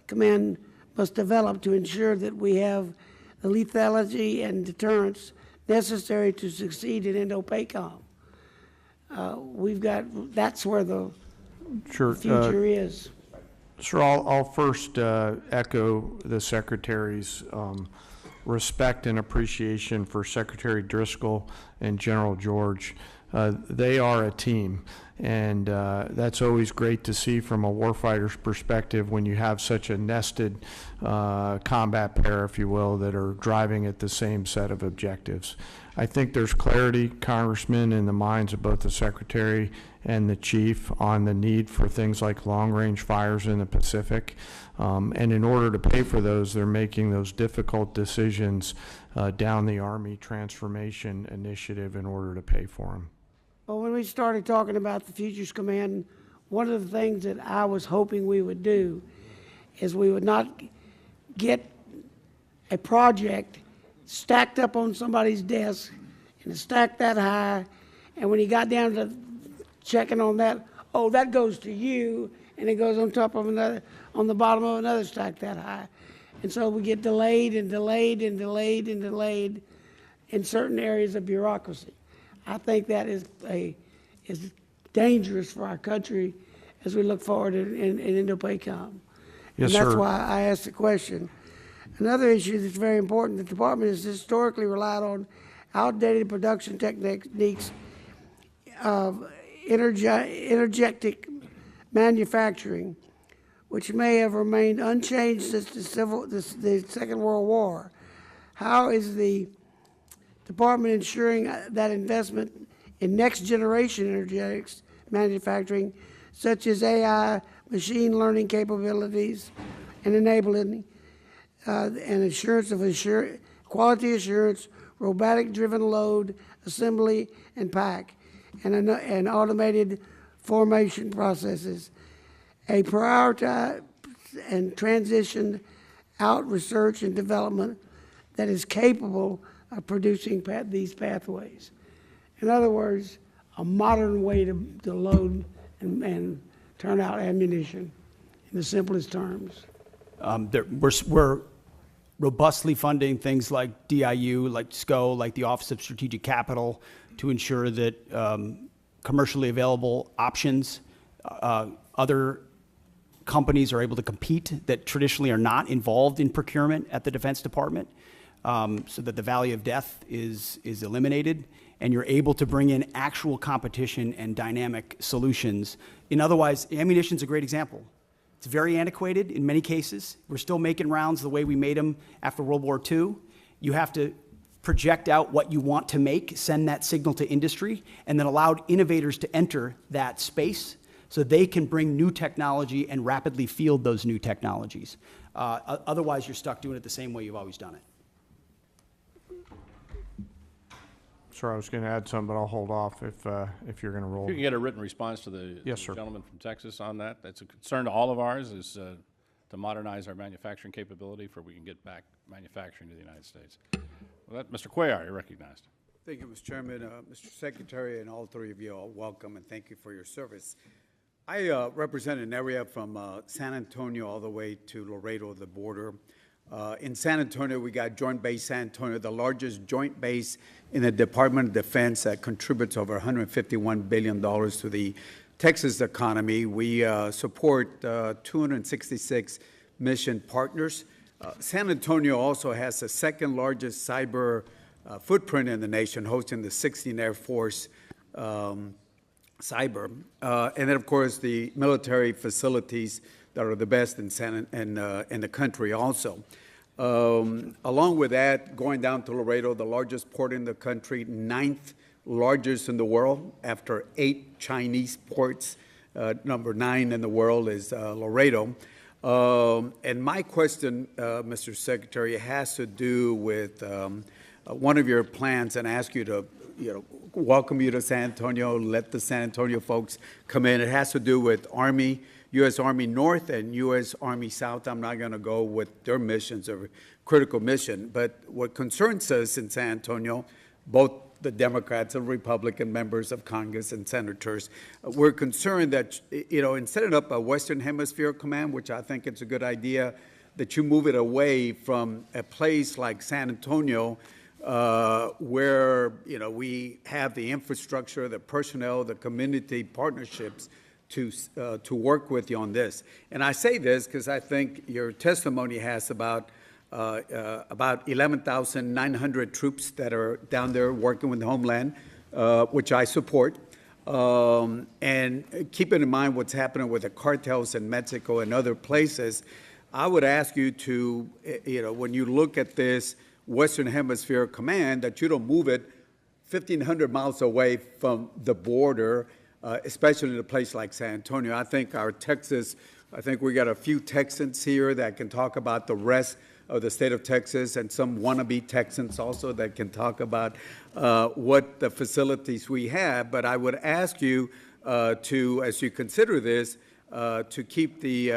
command must develop to ensure that we have the lethality and deterrence necessary to succeed in Indo-PACOM? That's where the future is. Sure, I'll first echo the Secretary's respect and appreciation for Secretary Driscoll and General George. They are a team, and that's always great to see from a warfighter's perspective when you have such a nested combat pair, if you will, that are driving at the same set of objectives. I think there's clarity, Congressman, in the minds of both the Secretary and the Chief on the need for things like long-range fires in the Pacific. And in order to pay for those, they're making those difficult decisions down the Army Transformation Initiative in order to pay for them. Well, when we started talking about the Futures Command, one of the things that I was hoping we would do is we would not get a project stacked up on somebody's desk and stacked that high, and when he got down to checking on that, oh, that goes to you, and it goes on top of another, on the bottom of another stack that high. And so we get delayed and delayed and delayed and delayed in certain areas of bureaucracy. I think that is dangerous for our country as we look forward in Indo-PACOM. Yes, and that's sir. why I asked the question. Another issue that's very important, the department has historically relied on outdated production techniques of energetic manufacturing, which may have remained unchanged since the Second World War. How is the department ensuring that investment in next-generation energetics manufacturing, such as AI, machine learning capabilities, and enabling and assurance of quality assurance, robotic-driven load, assembly, and pack, and automated formation processes, a prioritize and transition out research and development that is capable of producing these pathways. In other words, a modern way to load and turn out ammunition in the simplest terms. We're robustly funding things like DIU, like SCO, like the Office of Strategic Capital, to ensure that commercially available options, other companies are able to compete that traditionally are not involved in procurement at the Defense Department, so that the valley of death is eliminated, and you're able to bring in actual competition and dynamic solutions. Otherwise, ammunition's a great example. It's very antiquated in many cases. We're still making rounds the way we made them after World War II. You have to project out what you want to make, send that signal to industry, and then allow innovators to enter that space so they can bring new technology and rapidly field those new technologies. Otherwise, you're stuck doing it the same way you've always done it. Sorry, I was going to add something, but I'll hold off if you're going to roll. If you can get a written response to the Yes, sir. gentleman from Texas on that. That's a concern to all of ours, is to modernize our manufacturing capability for we can get back manufacturing to the United States. Well, that, Mr. Cuellar, you're recognized. Thank you, Mr. Chairman. Mr. Secretary, and all three of you all, welcome and thank you for your service. I represent an area from San Antonio all the way to Laredo, the border. In San Antonio, we got Joint Base San Antonio, the largest joint base in the Department of Defense that contributes over $151 billion to the Texas economy. We support 266 mission partners. San Antonio also has the second largest cyber footprint in the nation, hosting the 16th Air Force cyber. And then, of course, the military facilities that are the best in the country also. Along with that, going down to Laredo, the largest port in the country, 9th largest in the world after 8 Chinese ports. Number 9 in the world is Laredo. And my question, Mr. Secretary, has to do with one of your plans, and ask you to, welcome you to San Antonio, let the San Antonio folks come in. It has to do with Army, U.S. Army North and U.S. Army South. I'm not going to go with their missions or critical mission, but what concerns us in San Antonio, both the Democrats and Republican members of Congress and senators, we're concerned that, in setting up a Western Hemisphere command, which I think it's a good idea, that you move it away from a place like San Antonio, where, we have the infrastructure, the personnel, the community partnerships to work with you on this. And I say this because I think your testimony has about 11,900 troops that are down there working with the homeland, which I support. And keeping in mind what's happening with the cartels in Mexico and other places, I would ask you to, when you look at this Western Hemisphere command, that you don't move it 1,500 miles away from the border, especially in a place like San Antonio. I think we got a few Texans here that can talk about the rest of the state of Texas, and some wannabe Texans also that can talk about what the facilities we have. But I would ask you to, as you consider this, to keep the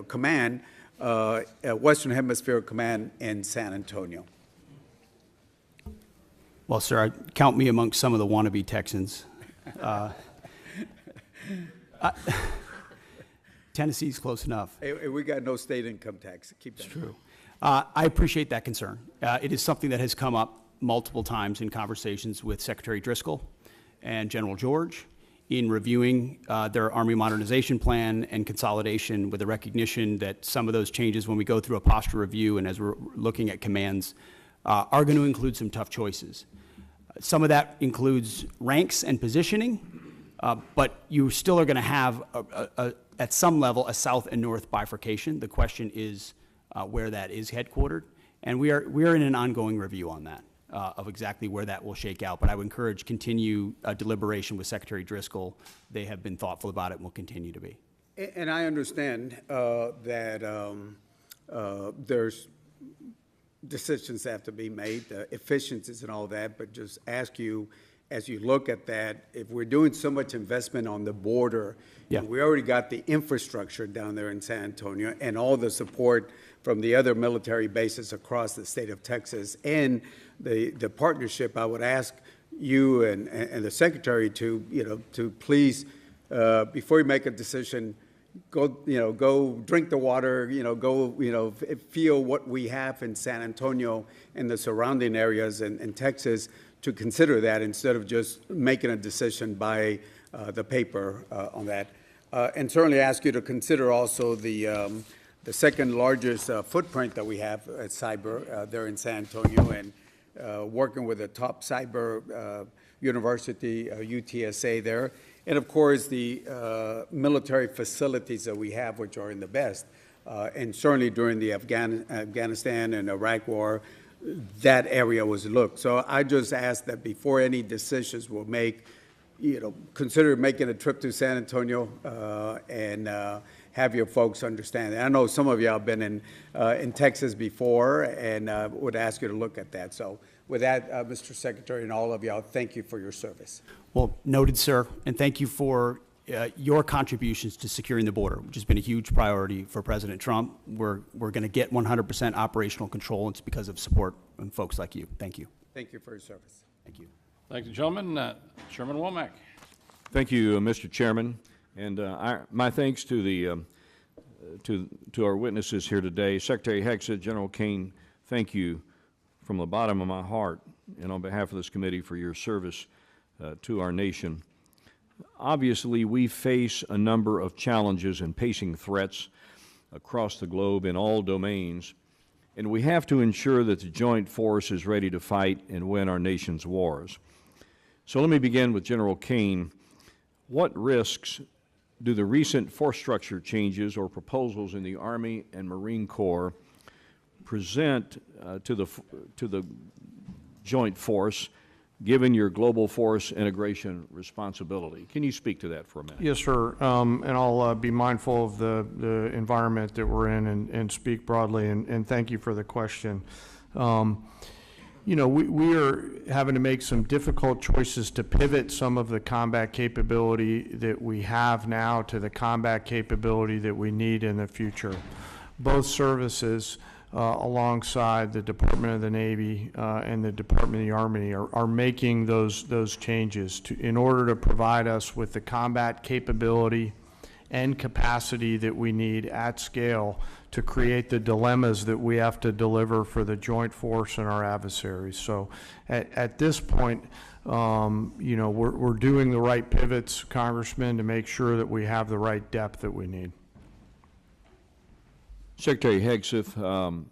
command, Western Hemisphere Command in San Antonio. Well, sir, count me amongst some of the wannabe Texans. Tennessee's close enough. Hey, we got no state income tax. Keep that. It's true. I appreciate that concern. It is something that has come up multiple times in conversations with Secretary Driscoll and General George in reviewing their Army modernization plan and consolidation, with the recognition that some of those changes, when we go through a posture review and as we're looking at commands, are going to include some tough choices. Some of that includes ranks and positioning, but you still are going to have, at some level, a south and north bifurcation. The question is where that is headquartered, and we are in an ongoing review on that, of exactly where that will shake out. But I would encourage continue deliberation with Secretary Driscoll. They have been thoughtful about it and will continue to be. And I understand that there's decisions that have to be made, efficiencies and all that, but just ask you, as you look at that, if we're doing so much investment on the border, yeah, we already got the infrastructure down there in San Antonio and all the support from the other military bases across the state of Texas and the partnership, I would ask you and the Secretary to please, before you make a decision, go drink the water, go, feel what we have in San Antonio and the surrounding areas in Texas, to consider that instead of just making a decision by the paper on that. And certainly ask you to consider also the second largest footprint that we have at cyber there in San Antonio, and working with a top cyber university, UTSA there. And of course, the military facilities that we have, which are in the best. And certainly during the Afghanistan and Iraq war, that area was looked. So I just ask that before any decisions were made, consider making a trip to San Antonio and have your folks understand. I know some of y'all have been in Texas before, and would ask you to look at that. So with that, Mr. Secretary, and all of y'all, thank you for your service. Well, noted, sir, and thank you for your contributions to securing the border, which has been a huge priority for President Trump. We're going to get 100% operational control, and it's because of support from folks like you. Thank you. Thank you for your service. Thank you. Thank you, gentlemen. Chairman Womack. Thank you, Mr. Chairman, and my thanks to the to our witnesses here today. Secretary Hegseth, General Caine, thank you from the bottom of my heart and on behalf of this committee for your service to our nation. Obviously, we face a number of challenges and pacing threats across the globe in all domains, and we have to ensure that the joint force is ready to fight and win our nation's wars. So let me begin with General Caine. What risks do the recent force structure changes or proposals in the Army and Marine Corps present to the joint force, given your global force integration responsibility? Can you speak to that for a minute? Yes, sir. And I'll be mindful of the environment that we're in and speak broadly, and thank you for the question. You know, we are having to make some difficult choices to pivot some of the combat capability that we have now to the combat capability that we need in the future. Both services, alongside the Department of the Navy and the Department of the Army, are making those changes in order to provide us with the combat capability and capacity that we need at scale to create the dilemmas that we have to deliver for the joint force and our adversaries. So at this point, you know, we're doing the right pivots, Congressman, to make sure that we have the right depth that we need. Secretary Hegseth,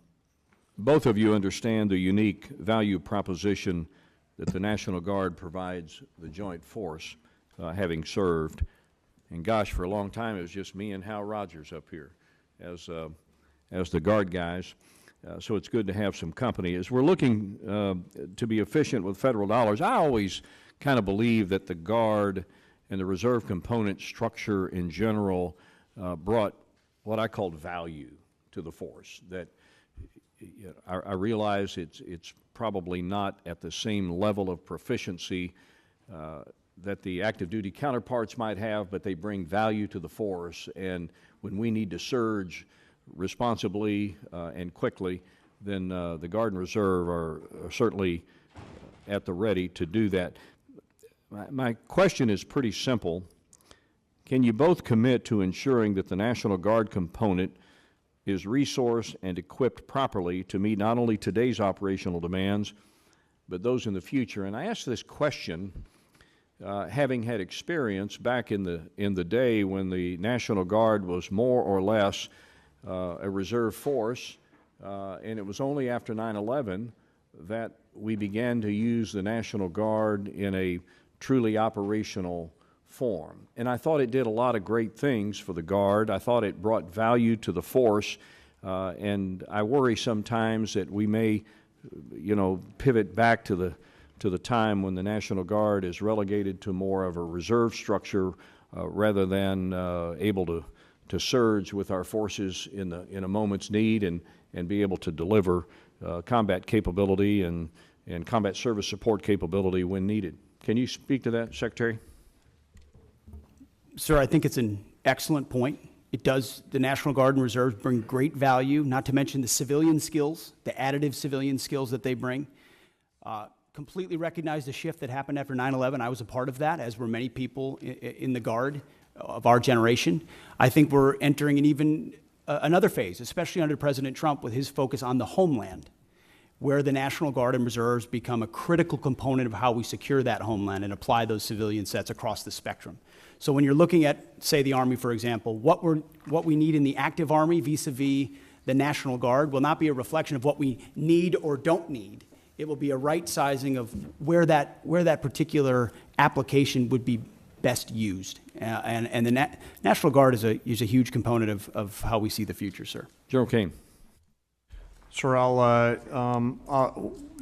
both of you understand the unique value proposition that the National Guard provides the joint force, having served. And gosh, for a long time it was just me and Hal Rogers up here as the Guard guys. So it's good to have some company. As we're looking to be efficient with federal dollars, I always kind of believe that the Guard and the reserve component structure in general brought what I called value to the force. That I realize it's probably not at the same level of proficiency that the active duty counterparts might have, but they bring value to the force. And when we need to surge responsibly and quickly, then the Guard and Reserve are certainly at the ready to do that. My question is pretty simple. Can you both commit to ensuring that the National Guard component is resourced and equipped properly to meet not only today's operational demands, but those in the future? And I ask this question having had experience back in the day when the National Guard was more or less a reserve force, and it was only after 9/11 that we began to use the National Guard in a truly operational form. And I thought it did a lot of great things for the Guard. I thought it brought value to the force, and I worry sometimes that we may, you know, pivot back to the time when the National Guard is relegated to more of a reserve structure rather than able to surge with our forces in a moment's need and be able to deliver combat capability and combat service support capability when needed. Can you speak to that, Secretary? Sir, I think it's an excellent point. It does, the National Guard and Reserves bring great value, not to mention the civilian skills, the additive civilian skills that they bring. Completely recognize the shift that happened after 9/11. I was a part of that, as were many people in the Guard of our generation. I think we're entering an even another phase, especially under President Trump, with his focus on the homeland, where the National Guard and Reserves become a critical component of how we secure that homeland and apply those civilian sets across the spectrum. So when you're looking at, say, the Army, for example, what we need in the active Army vis-a-vis the National Guard will not be a reflection of what we need or don't need. It will be a right sizing of where that particular application would be best used. And the National Guard is a huge component of how we see the future, sir. General Caine. Sir,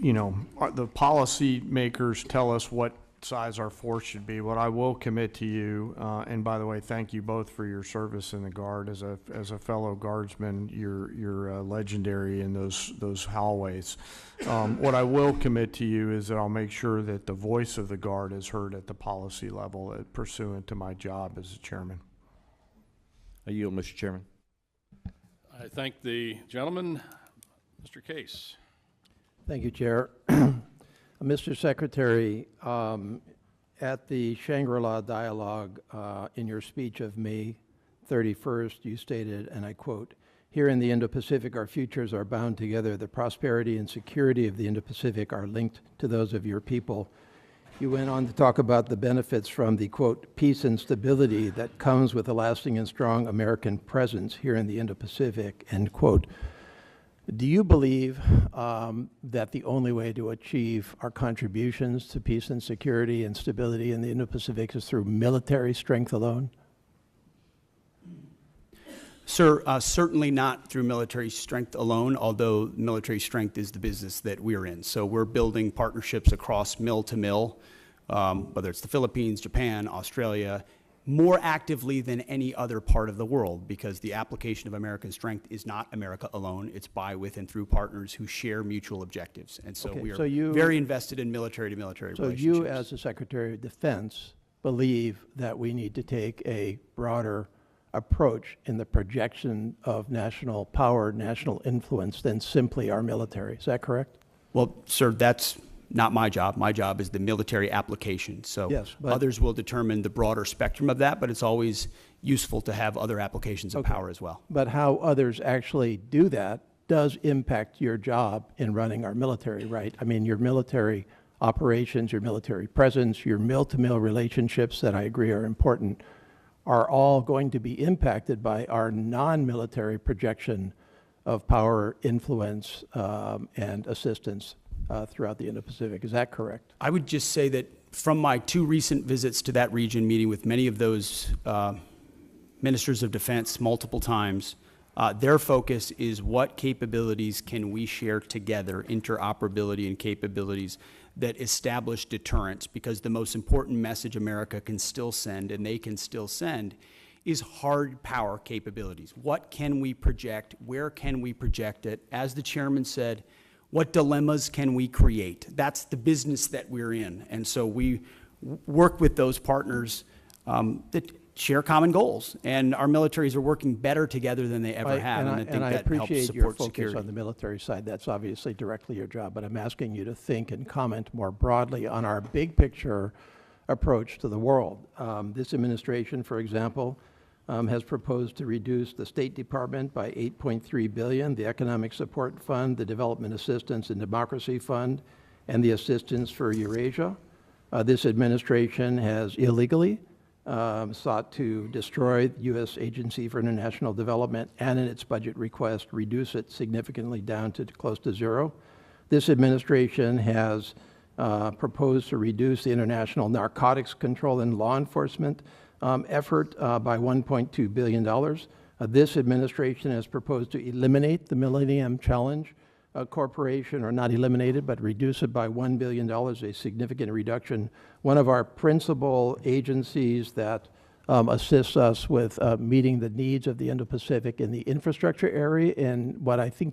you know, the policy makers tell us what size our force should be. What I will commit to you, and by the way, thank you both for your service in the Guard. As a fellow Guardsman, you're legendary in those hallways. What I will commit to you is that I'll make sure that the voice of the Guard is heard at the policy level, pursuant to my job as a chairman. I yield, Mr. Chairman. I thank the gentleman. Mr. Case. Thank you, Chair. Mr. Secretary, at the Shangri-La Dialogue, in your speech of May 31st, you stated, and I quote, "Here in the Indo-Pacific, our futures are bound together. The prosperity and security of the Indo-Pacific are linked to those of your people." You went on to talk about the benefits from the, quote, "peace and stability that comes with a lasting and strong American presence here in the Indo-Pacific," end quote. Do you believe that the only way to achieve our contributions to peace and security and stability in the Indo-Pacific is through military strength alone? Sir, certainly not through military strength alone, although military strength is the business that we're in. So we're building partnerships across mill to mill, whether it's the Philippines, Japan, Australia, more actively than any other part of the world, because the application of American strength is not America alone. It's by, with, and through partners who share mutual objectives. And so Okay, we are so you- very invested in military-to-military So relationships. you, as the Secretary of Defense, believe that we need to take a broader approach in the projection of national power, national influence than simply our military. Is that correct? Well, sir, that's not my job. My job is the military application. So Yes, but- others will determine the broader spectrum of that, but it's always useful to have other applications of power as well. But how others actually do that does impact your job in running our military, right? I mean, your military operations, your military presence, your mill-to-mill relationships that I agree are important, are all going to be impacted by our non-military projection of power, influence, and assistance throughout the Indo-Pacific. Is that correct? I would just say that from my 2 recent visits to that region, meeting with many of those ministers of defense multiple times, their focus is what capabilities can we share together, interoperability and capabilities that establish deterrence, because the most important message America can still send, and they can still send, is hard power capabilities. What can we project? Where can we project it? As the chairman said, what dilemmas can we create? That's the business that we're in. And so we work with those partners that share common goals. And our militaries are working better together than they ever have. And I think and I that helps appreciate your support focus security. on the military side. That's obviously directly your job. But I'm asking you to think and comment more broadly on our big picture approach to the world. This administration, for example, has proposed to reduce the State Department by $8.3 billion, the Economic Support Fund, the Development Assistance and Democracy Fund, and the Assistance for Eurasia. This administration has illegally sought to destroy the U.S. Agency for International Development, and in its budget request, reduce it significantly down to close to zero. This administration has proposed to reduce the international narcotics control and law enforcement effort by $1.2 billion. This administration has proposed to eliminate the Millennium Challenge Corporation, or not eliminate it, but reduce it by $1 billion, a significant reduction. One of our principal agencies that assists us with meeting the needs of the Indo-Pacific in the infrastructure area, and what I think